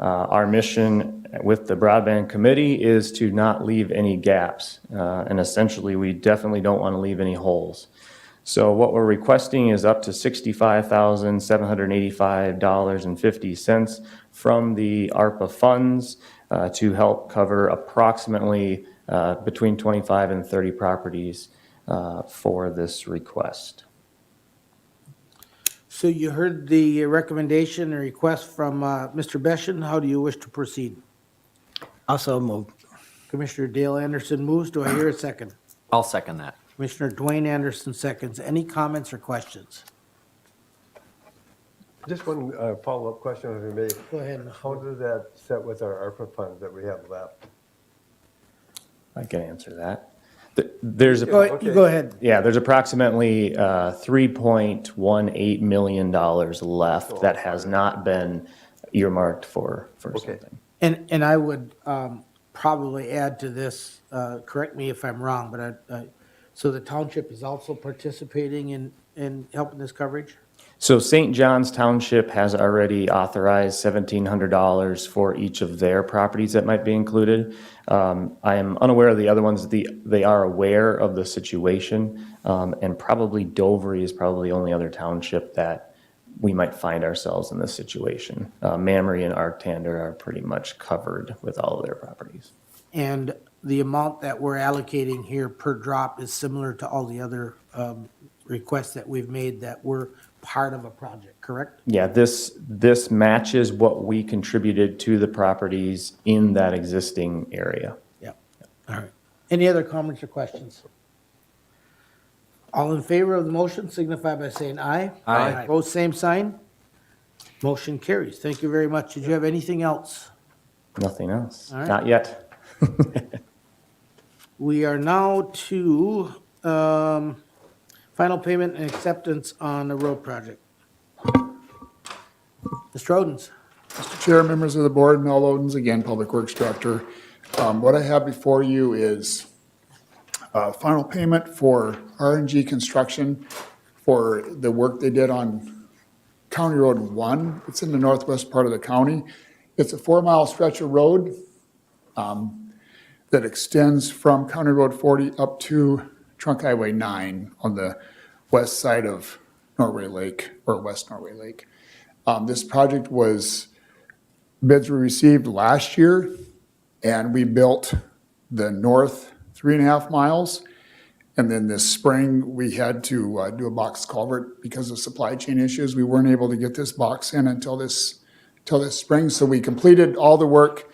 Our mission with the Broadband Committee is to not leave any gaps, and essentially, we definitely don't want to leave any holes. So what we're requesting is up to $65,785.50 from the ARPA funds to help cover approximately between 25 and 30 properties for this request. so you heard the recommendation and request from Mr. Beshen. How do you wish to proceed? Also moved. Commissioner Dale Anderson moves. Do I hear a second? I'll second that. Commissioner Dwayne Anderson seconds. Any comments or questions? Just one follow-up question, if I may. Go ahead. How does that set with our ARPA funds that we have left? I can answer that. There's a. You go ahead. Yeah, there's approximately $3.18 million left that has not been earmarked for Okay. something. And I would probably add to this, correct me if I'm wrong, but so the township is also participating in helping this coverage? So St. John's Township has already authorized $1,700 for each of their properties that might be included. I am unaware of the other ones. They are aware of the situation, and probably Dover is probably the only other township that we might find ourselves in this situation. Mamre and Arctander are pretty much covered with all of their properties. And the amount that we're allocating here per drop is similar to all the other requests that we've made that were part of a project, correct? Yeah, this matches what we contributed to the properties in that existing area. Yeah. All right. Any other comments or questions? All in favor of the motion signify by saying aye. Aye. Both same sign. Motion carries. Thank you very much. Did you have anything else? Nothing else. All right. Not yet. We are now to final payment and acceptance on the road project. Mr. Odens. Mr. Chair, members of the board, Mel Odens, again, Public Works Director. What I have before you is final payment for RNG Construction for the work they did on County Road 1. It's in the northwest part of the county. It's a 4-mile stretch of road that extends from County Road 40 up to Trunk Highway 9 on the west side of Norway Lake, or West Norway Lake. This project bids were received last year. And we built the north 3.5 miles. And then this spring, we had to do a box culvert because of supply chain issues. We weren't able to get this box in until this spring. So we completed all the work,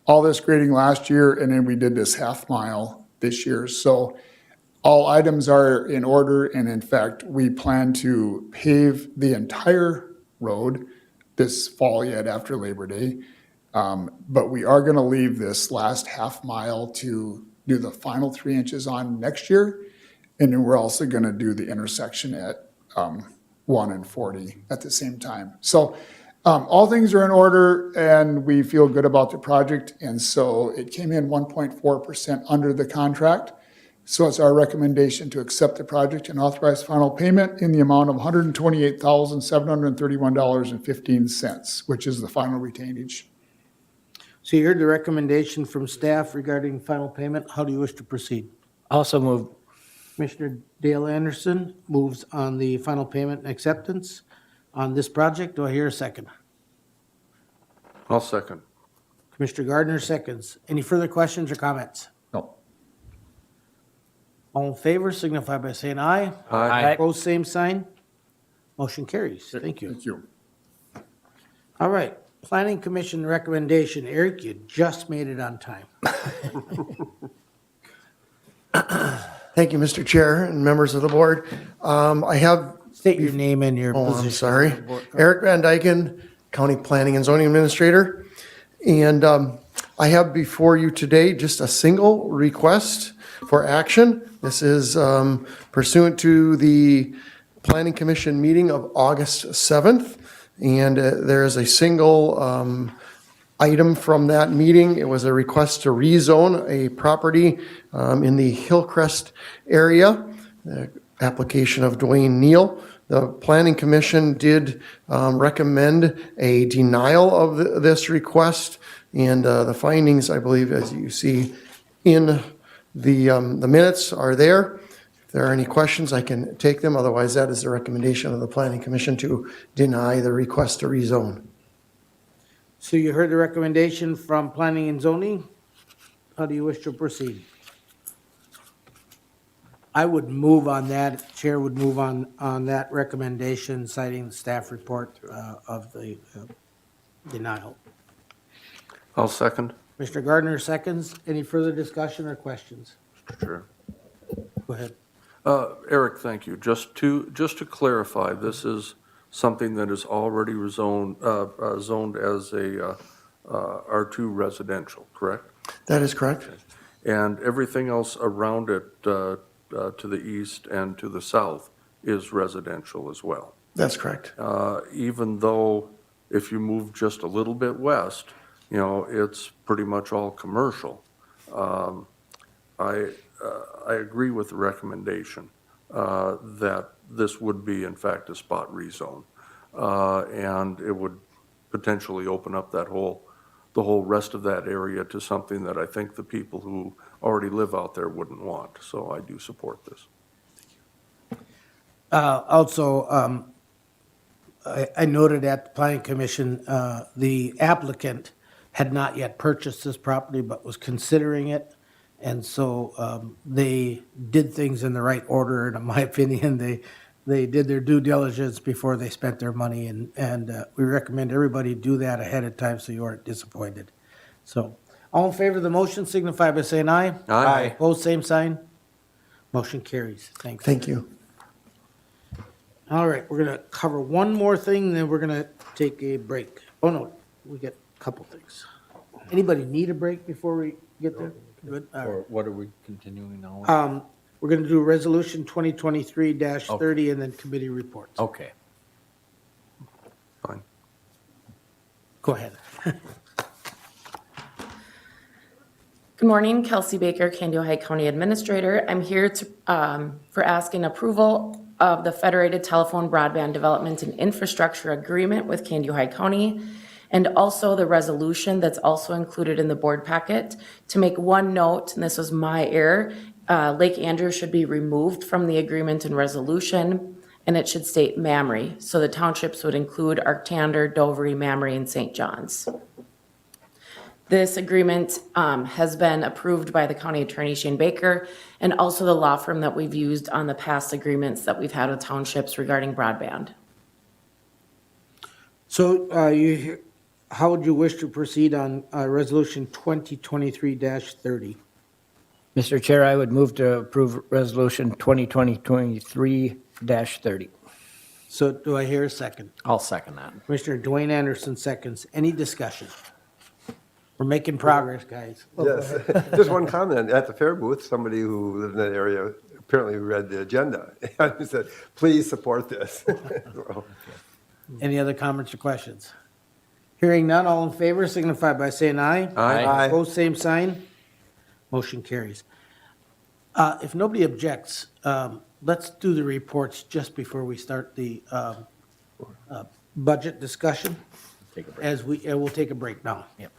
all this grading last year, and then we did this 1/2 mile this year. So all items are in order, and in fact, we plan to pave the entire road this fall yet after Labor Day. But we are gonna leave this last 1/2 mile to do the final 3 inches on next year. And then we're also gonna do the intersection at 1 and 40 at the same time. So all things are in order, and we feel good about the project. And so it came in 1.4% under the contract. So it's our recommendation to accept the project and authorize final payment in the amount of $128,731.15, which is the final retainage. So you heard the recommendation from staff regarding final payment. How do you wish to proceed? Also move. Commissioner Dale Anderson moves on the final payment and acceptance on this project. Do I hear a second? I'll second. Commissioner Gardner seconds. Any further questions or comments? No. All in favor signify by saying aye. Aye. Opposed, same sign. Motion carries. Thank you. Thank you. All right, Planning Commission recommendation. Eric, you just made it on time. Thank you, Mr. Chair and members of the board. I have, State your name and your oh, position. I'm sorry, Eric Van Dyken, County Planning and Zoning Administrator. And I have before you today just a single request for action. This is pursuant to the Planning Commission meeting of August 7th. And there is a single item from that meeting. It was a request to rezone a property in the Hillcrest area, the application of Dwayne Neal. The Planning Commission did recommend a denial of this request, and the findings, I believe, as you see in the minutes, are there. If there are any questions, I can take them. Otherwise, that is the recommendation of the Planning Commission to deny the request to rezone. So you heard the recommendation from Planning and Zoning. How do you wish to proceed? I would move on that. Chair would move on that recommendation, citing the staff report of the denial. I'll second. Mr. Gardner seconds. Any further discussion or questions? Sure. Go ahead. Eric, thank you. Just to clarify, this is something that is already zoned as a R2 residential, correct? That is correct. And everything else around it to the east and to the south is residential as well. That's correct. Even though if you move just a little bit west, you know, it's pretty much all commercial. I agree with the recommendation that this would be in fact a spot rezone. And it would potentially open up the whole rest of that area to something that I think the people who already live out there wouldn't want. So I do support this. Also, I noted at the Planning Commission, the applicant had not yet purchased this property, but was considering it. And so they did things in the right order, and in my opinion, they did their due diligence before they spent their money, and we recommend everybody do that ahead of time so you aren't disappointed. So, all in favor of the motion signify by saying aye. Aye. Opposed, same sign. Motion carries. Thanks. Thank you. All right, we're gonna cover one more thing, then we're gonna take a break. Oh, no, we got a couple things. Anybody need a break before we get there? Good. All right. Or what are we continuing now? with? We're gonna do resolution 2023-30 and then committee reports. Okay. Fine. Go ahead. Good morning, Kelsey Baker, Candy Ohio County Administrator. I'm here for asking approval of the Federated Telephone Broadband Development and Infrastructure Agreement with Candy Ohio County, and also the resolution that's also included in the board packet. To make one note, and this was my error, Lake Andrew should be removed from the agreement and resolution, and it should state Mamre. So the townships would include Arctander, Dovery, Mamre, and St. John's. This agreement has been approved by the county attorney Shane Baker and also the law firm that we've used on the past agreements that we've had with townships regarding broadband. So how would you wish to proceed on Resolution 2023-30? Mr. Chair, I would move to approve Resolution 2020-23-30. So do I hear a second? I'll second that. Commissioner Dwayne Anderson seconds. Any discussion? We're making progress, guys. Yes, just one comment. At the fair booth, somebody who lived in that area apparently read the agenda and said, please support this. So, Any other comments or questions? Hearing none, all in favor signify by saying aye. Aye. Opposed, same sign. Motion carries. If nobody objects, let's do the reports just before we start the budget discussion. We'll take a break now. Yep.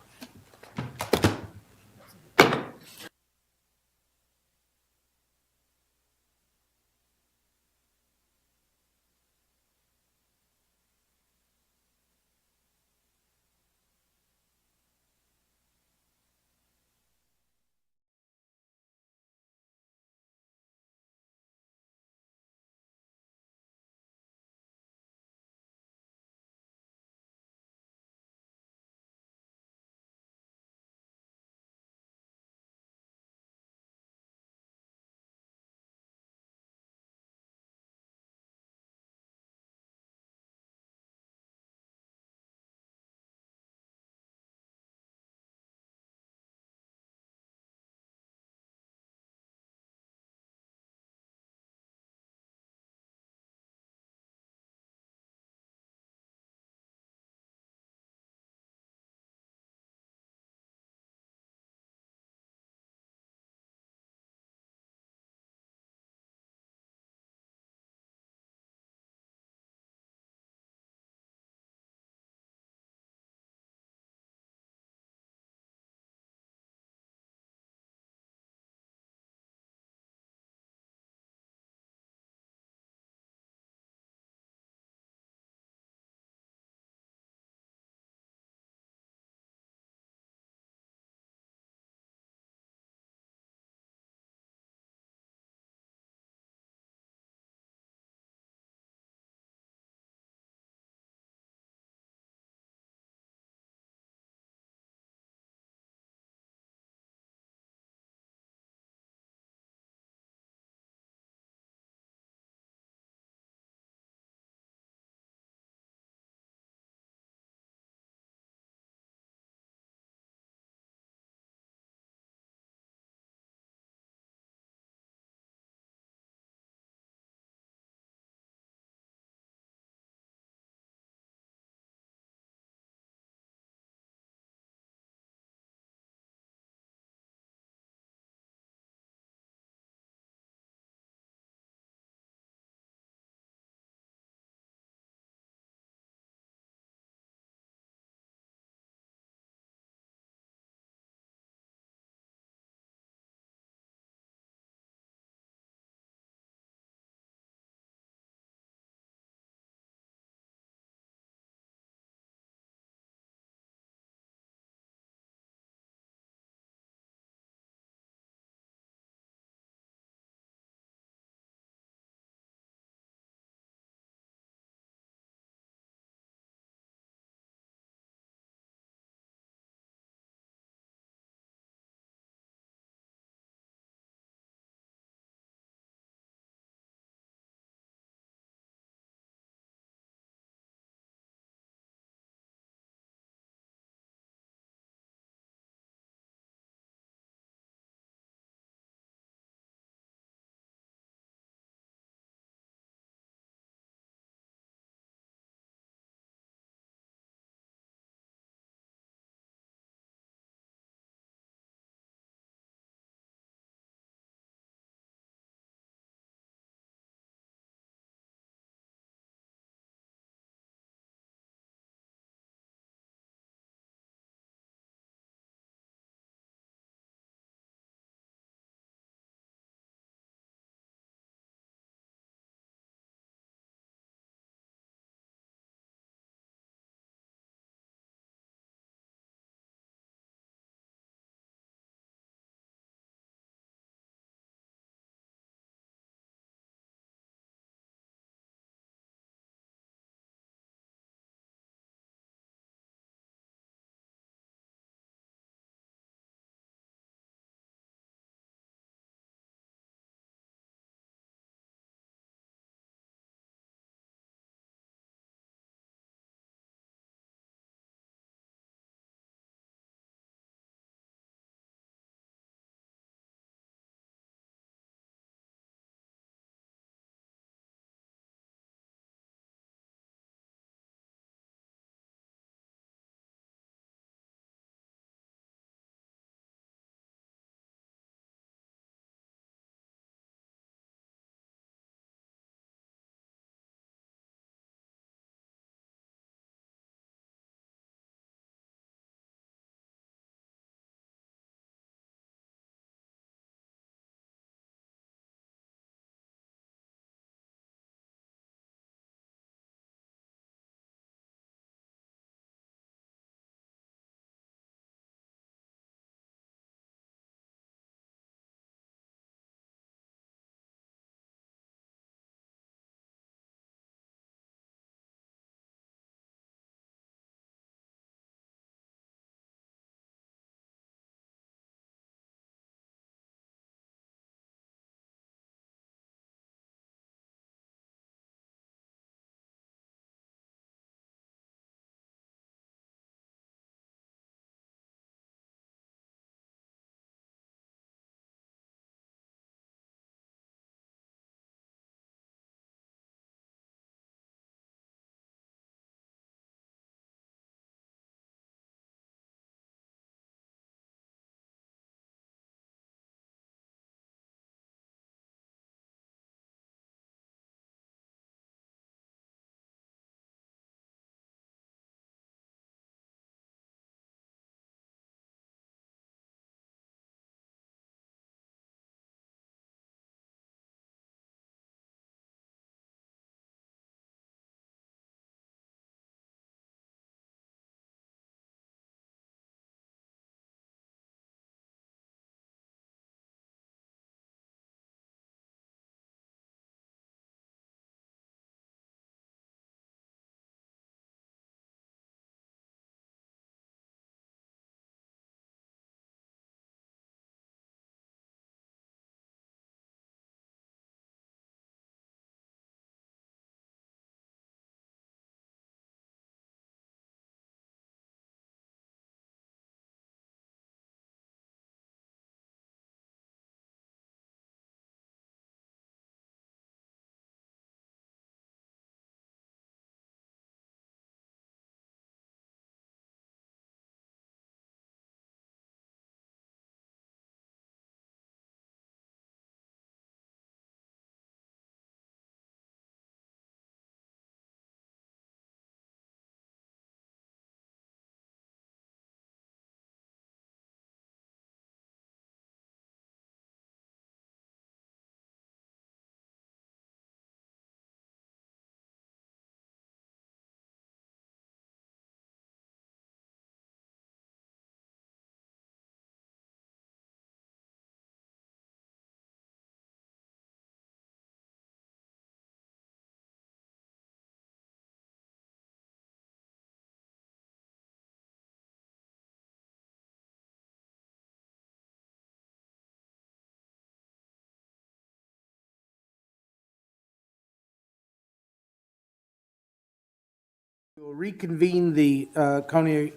We'll reconvene the Kansas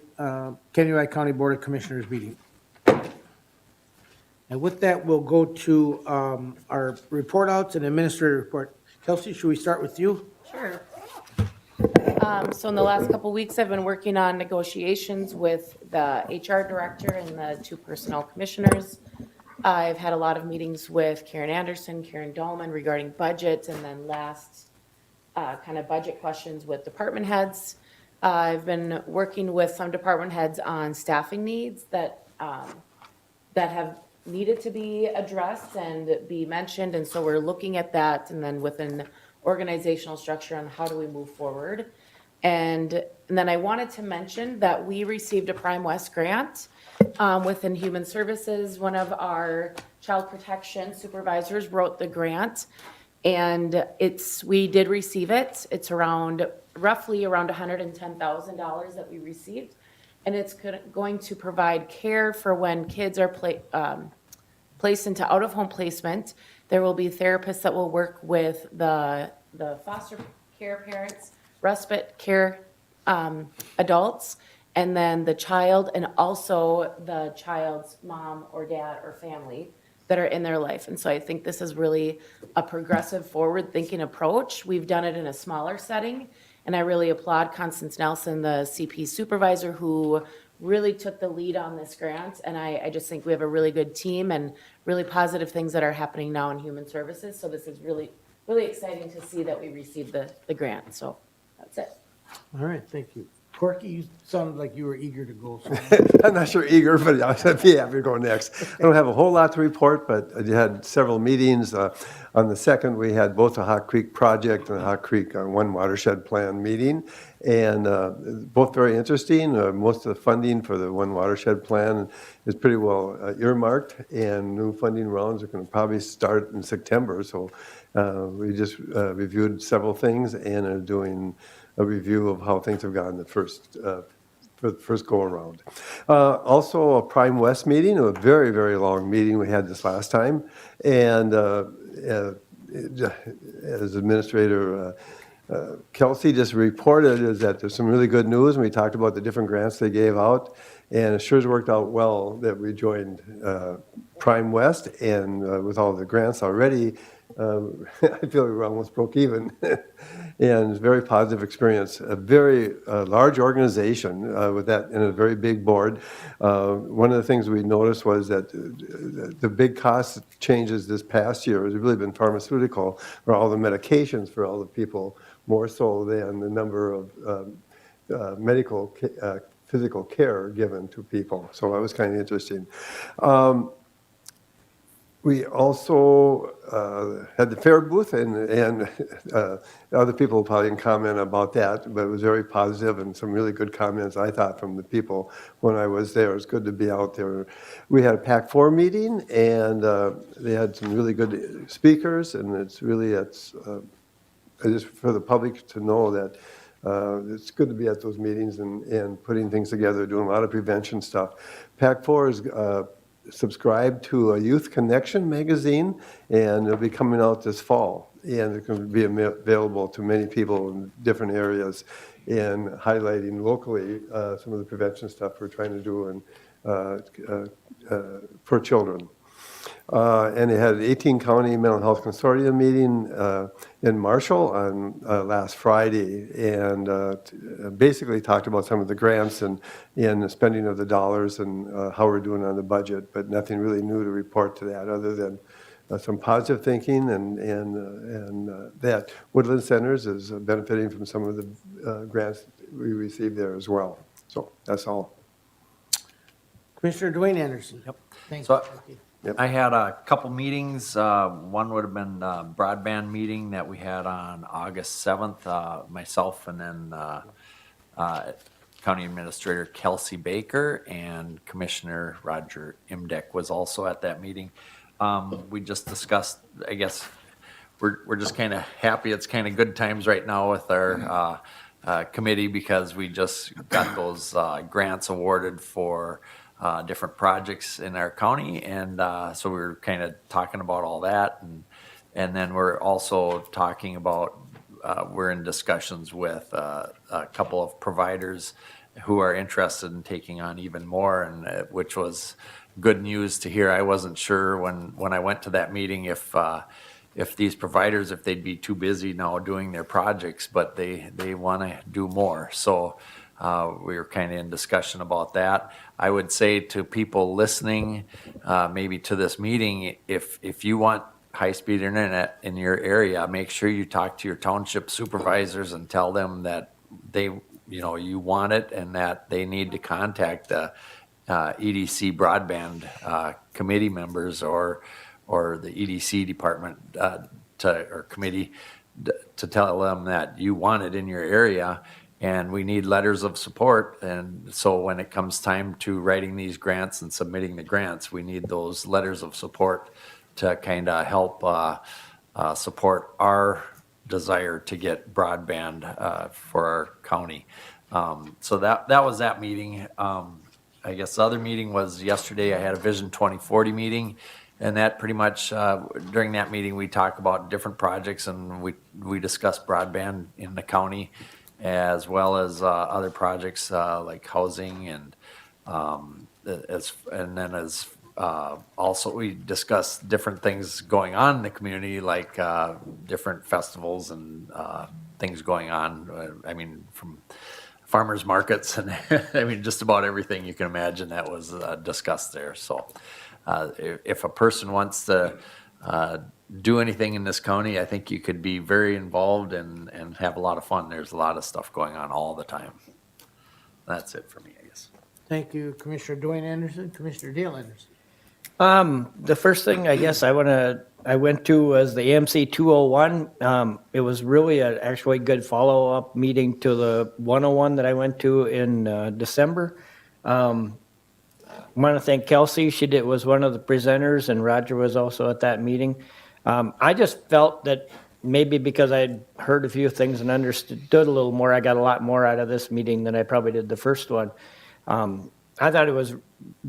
County Board of Commissioners meeting. And with that, we'll go to our report outs and administrative report. Kelsey, should we start with you? Sure. So in the last couple weeks, I've been working on negotiations with the HR director and the 2 personnel commissioners. I've had a lot of meetings with Karen Anderson, Karen Dahlman regarding budget, and then last kind of budget questions with department heads. I've been working with some department heads on staffing needs that have needed to be addressed and be mentioned, and so we're looking at that, and then with an organizational structure on how do we move forward. And then I wanted to mention that we received a Prime West grant within Human Services. One of our child protection supervisors wrote the grant, and we did receive it. It's roughly around $110,000 that we received. And it's going to provide care for when kids are placed into out-of-home placement. There will be therapists that will work with the foster care parents, respite care adults, and then the child, and also the child's mom or dad or family that are in their life. And so I think this is really a progressive, forward-thinking approach. We've done it in a smaller setting, and I really applaud Constance Nelson, the CP supervisor, who really took the lead on this grant. And I just think we have a really good team and really positive things that are happening now in Human Services. So this is really, really exciting to see that we received the grant. So that's it. All right, thank you. Corky, you sounded like you were eager to go. So. I'm not sure eager, but I'd be happy to go next. I don't have a whole lot to report, but I had several meetings. On the 2nd, we had both the Hawk Creek project and the Hawk Creek One Watershed Plan meeting, and both very interesting. Most of the funding for the One Watershed Plan is pretty well earmarked, and new funding rounds are going to probably start in September. So we just reviewed several things and are doing a review of how things have gone for the first go-around. Also, a Prime West meeting, a very, very long meeting we had this last time. And as Administrator Kelsey just reported, is that there's some really good news, and we talked about the different grants they gave out. And it sure has worked out well that we joined Prime West, and with all the grants already, I feel we almost broke even. And it's a very positive experience. A very large organization with that, and a very big board. One of the things we noticed was that the big cost changes this past year has really been pharmaceutical, for all the medications for all the people, more so than the number of medical physical care given to people. So that was kind of interesting. We also had the fair booth, and other people probably can comment about that, but it was very positive and some really good comments, I thought, from the people when I was there. It was good to be out there. We had a PAC4 meeting, and they had some really good speakers, and it's just for the public to know that it's good to be at those meetings and putting things together, doing a lot of prevention stuff. PAC4 is subscribed to a Youth Connection magazine, and it'll be coming out this fall. And it's going to be available to many people in different areas, and highlighting locally some of the prevention stuff we're trying to do for children. And they had an 18-county mental health consortium meeting in Marshall on last Friday, and basically talked about some of the grants and the spending of the dollars and how we're doing on the budget, but nothing really new to report to that other than some positive thinking and that Woodland Centers is benefiting from some of the grants we received there as well. So that's all. Commissioner Dwayne Anderson. Yep. Thank So, you. Yep. I had a couple meetings. One would have been a broadband meeting that we had on August 7th, myself and then County Administrator Kelsey Baker and Commissioner Roger Imdek was also at that meeting. We just discussed, I guess, we're just kind of happy. It's kind of good times right now with our committee, because we just got those grants awarded for different projects in our county, and so we were kind of talking about all that, and then we're also talking about we're in discussions with a couple of providers who are interested in taking on even more, and which was good news to hear. I wasn't sure when I went to that meeting if these providers, if they'd be too busy now doing their projects, but they want to do more. So we were kind of in discussion about that. I would say to people listening, maybe to this meeting, if you want high-speed internet in your area, make sure you talk to your township supervisors and tell them that you want it and that they need to contact the EDC broadband committee members or the EDC department or committee to tell them that you want it in your area. And we need letters of support. And so when it comes time to writing these grants and submitting the grants, we need those letters of support to kind of help support our desire to get broadband for our county. So that was that meeting. I guess the other meeting was yesterday. I had a Vision 2040 meeting. And that pretty much, during that meeting, we talked about different projects, and we discussed broadband in the county, as well as other projects like housing, and also we discussed different things going on in the community, like different festivals and things going on. I mean, from farmers markets, and I mean, just about everything you can imagine that was discussed there. So if a person wants to do anything in this county, I think you could be very involved and have a lot of fun. There's a lot of stuff going on all the time. That's it for me, I guess. Thank you, Commissioner Dwayne Anderson. Commissioner Dale Anderson. The first thing I guess I went to was the AMC 201. It was really an actually good follow-up meeting to the 101 that I went to in December. I want to thank Kelsey. She was one of the presenters, and Roger was also at that meeting. I just felt that maybe because I'd heard a few things and understood a little more, I got a lot more out of this meeting than I probably did the first one. I thought it was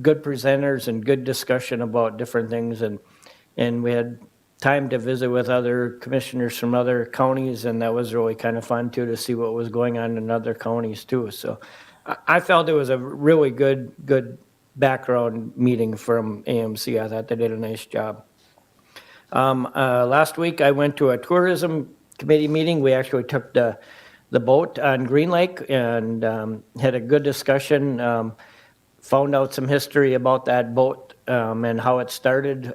good presenters and good discussion about different things, and we had time to visit with other commissioners from other counties, and that was really kind of fun too, to see what was going on in other counties too. So I felt it was a really good background meeting from AMC. I thought they did a nice job. Last week I went to a tourism committee meeting. We actually took the boat on Green Lake and had a good discussion. Found out some history about that boat and how it started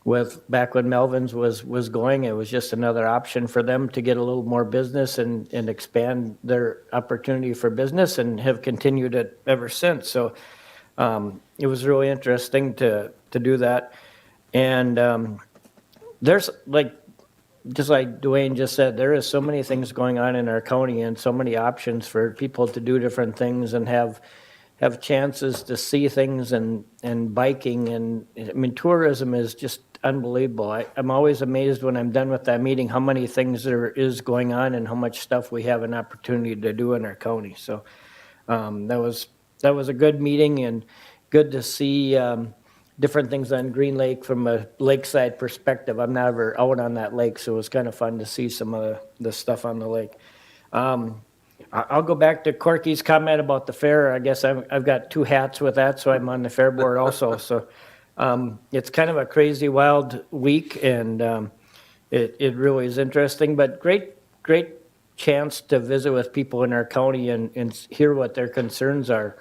with back when Melvin's was going. It was just another option for them to get a little more business and expand their opportunity for business, and have continued it ever since. So it was really interesting to do that. And there's just like Dwayne just said, there is so many things going on in our county and so many options for people to do different things and have chances to see things and biking. And I mean, tourism is just unbelievable. I'm always amazed when I'm done with that meeting how many things there is going on and how much stuff we have an opportunity to do in our county. So that was a good meeting, and good to see different things on Green Lake from a lakeside perspective. I'm never out on that lake, so it was kind of fun to see some of the stuff on the lake. I'll go back to Corky's comment about the fair. I guess I've got two hats with that, so I'm on the fair board also. So it's kind of a crazy, wild week, and it really is interesting, but great chance to visit with people in our county and hear what their concerns are.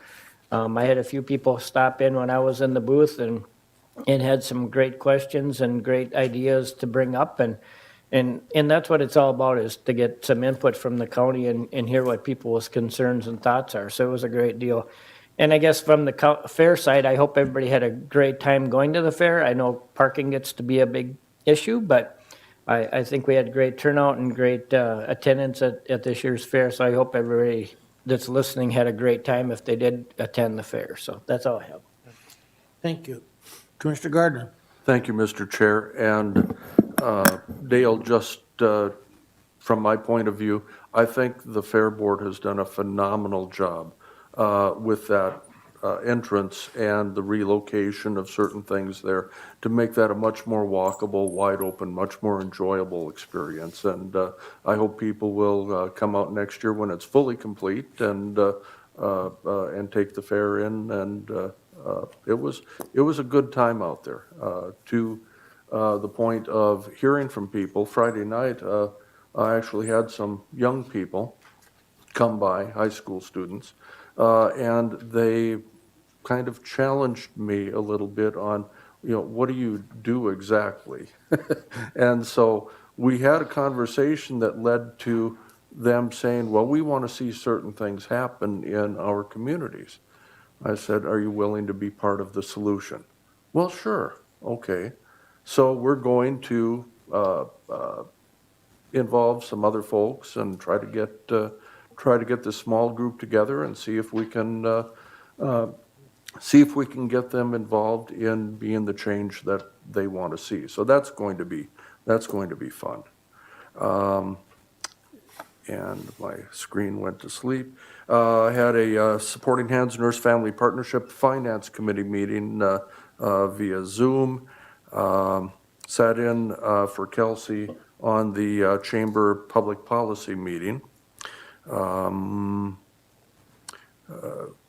I had a few people stop in when I was in the booth and had some great questions and great ideas to bring up, and that's what it's all about, is to get some input from the county and hear what people's concerns and thoughts are. So it was a great deal. And I guess from the fair side, I hope everybody had a great time going to the fair. I know parking gets to be a big issue, but I think we had great turnout and great attendance at this year's fair. So I hope everybody that's listening had a great time if they did attend the fair. So that's all I have. Thank you. Commissioner Gardner. Thank you, Mr. Chair. And Dale, just from my point of view, I think the Fair Board has done a phenomenal job with that entrance and the relocation of certain things there to make that a much more walkable, wide open, much more enjoyable experience. And I hope people will come out next year when it's fully complete and take the fair in. And it was a good time out there. To the point of hearing from people, Friday night, I actually had some young people come by, high school students, and they kind of challenged me a little bit on, what do you do exactly? And so we had a conversation that led to them saying, well, we want to see certain things happen in our communities. I said, are you willing to be part of the solution? Well, sure, okay. So we're going to involve some other folks and try to get this small group together and see if we can get them involved in being the change that they want to see. So that's going to be fun. And my screen went to sleep. I had a Supporting Hands Nurse Family Partnership Finance Committee meeting via Zoom. Sat in for Kelsey on the Chamber Public Policy meeting.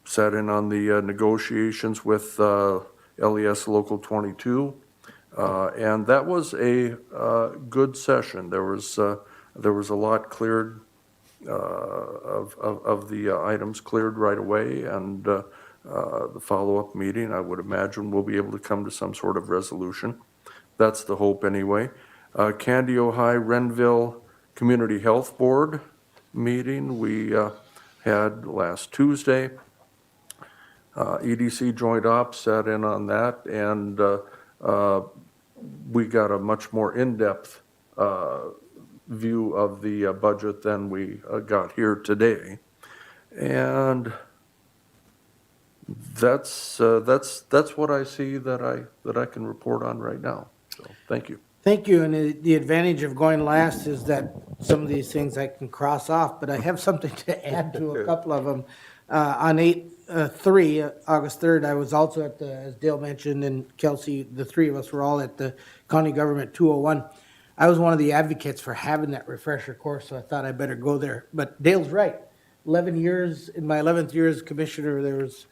Sat in on the negotiations with LES Local 22. And that was a good session. There was a lot cleared, of the items cleared right away, and the follow-up meeting, I would imagine, we'll be able to come to some sort of resolution. That's the hope anyway. Candio High Renville Community Health Board meeting we had last Tuesday. EDC Joint Ops sat in on that, and we got a much more in-depth view of the budget than we got here today. And that's what I see that I can report on right now. So thank you. Thank you, and the advantage of going last is that some of these things I can cross off, but I have something to add to a couple of them. On August 3rd, I was also at as Dale mentioned, and Kelsey, the three of us were all at the County Government 201. I was one of the advocates for having that refresher course, so I thought I better go there. But Dale's right. 11 years, in my 11th year as commissioner, there was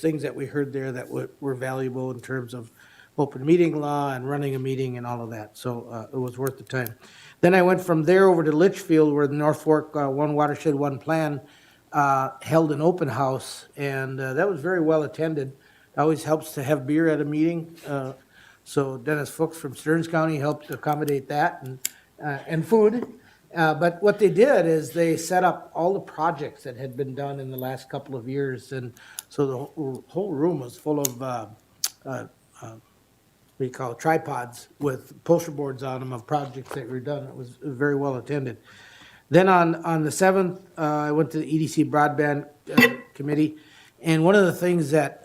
things that we heard there that were valuable in terms of open meeting law and running a meeting and all of that. So it was worth the time. Then I went from there over to Litchfield, where the North Fork One Watershed, One Plan held an open house, and that was very well attended. It always helps to have beer at a meeting. So Dennis Fuchs from Stearns County helped accommodate that and food. But what they did is they set up all the projects that had been done in the last couple of years. And so the whole room was full of what you call tripods with poster boards on them of projects that were done. It was very well attended. Then on the 7th, I went to the EDC Broadband Committee. And one of the things that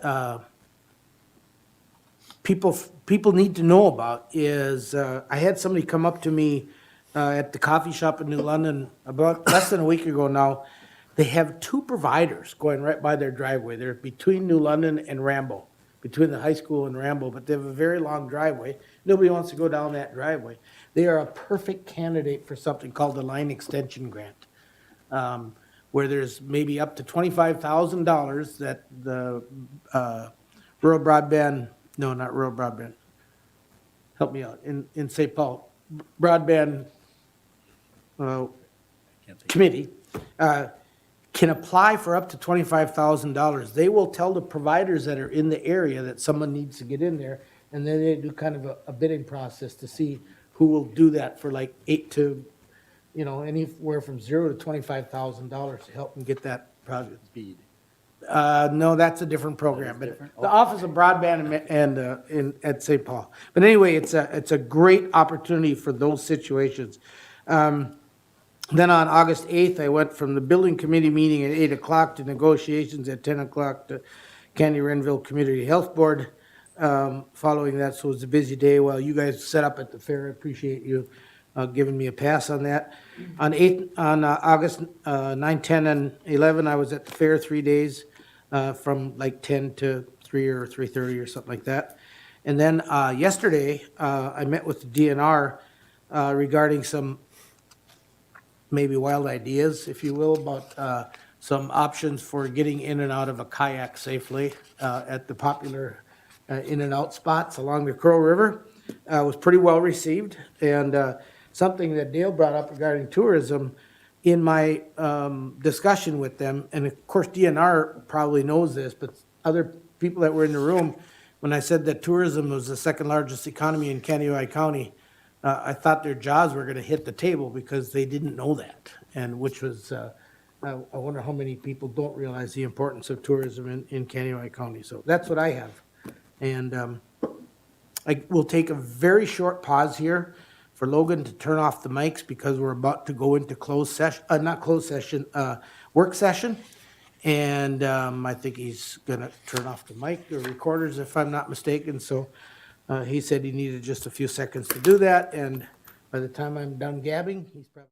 people need to know about is I had somebody come up to me at the coffee shop in New London about less than a week ago now. They have two providers going right by their driveway. They're between New London and Rambo, between the high school and Rambo, but they have a very long driveway. Nobody wants to go down that driveway. They are a perfect candidate for something called the Line Extension Grant, where there's maybe up to $25,000 that the rural broadband, no, not rural broadband, help me out, in St. Paul, broadband committee can apply for up to $25,000. They will tell the providers that are in the area that someone needs to get in there, and then they do kind of a bidding process to see who will do that for like anywhere from $0 to $25,000 to help them get that project. Speed. No, that's a different program, but the Office of Broadband at St. Paul. But anyway, it's a great opportunity for those situations. Then on August 8th, I went from the building committee meeting at 8 o'clock to negotiations at 10 o'clock to Candy Renville Community Health Board. Following that, so it was a busy day while you guys set up at the fair. I appreciate you giving me a pass on that. On August 9, 10, and 11, I was at the fair 3 days. from like 10 to 3 or 3:30 or something like that. And then yesterday, I met with the DNR regarding some maybe wild ideas, if you will, about some options for getting in and out of a kayak safely at the popular in and out spots along the Crow River. Was pretty well received, and something that Dale brought up regarding tourism in my discussion with them, and of course DNR probably knows this, but other people that were in the room, when I said that tourism was the second largest economy in Kaneohe County, I thought their jaws were gonna hit the table because they didn't know that, and which was, I wonder how many people don't realize the importance of tourism in Kaneohe County. So that's what I have. And I will take a very short pause here for Logan to turn off the mics because we're about to go into closed session, not closed session, work session. And I think he's gonna turn off the mic, the recorders, if I'm not mistaken. So he said he needed just a few seconds to do that. And by the time I'm done gabbing, he's probably.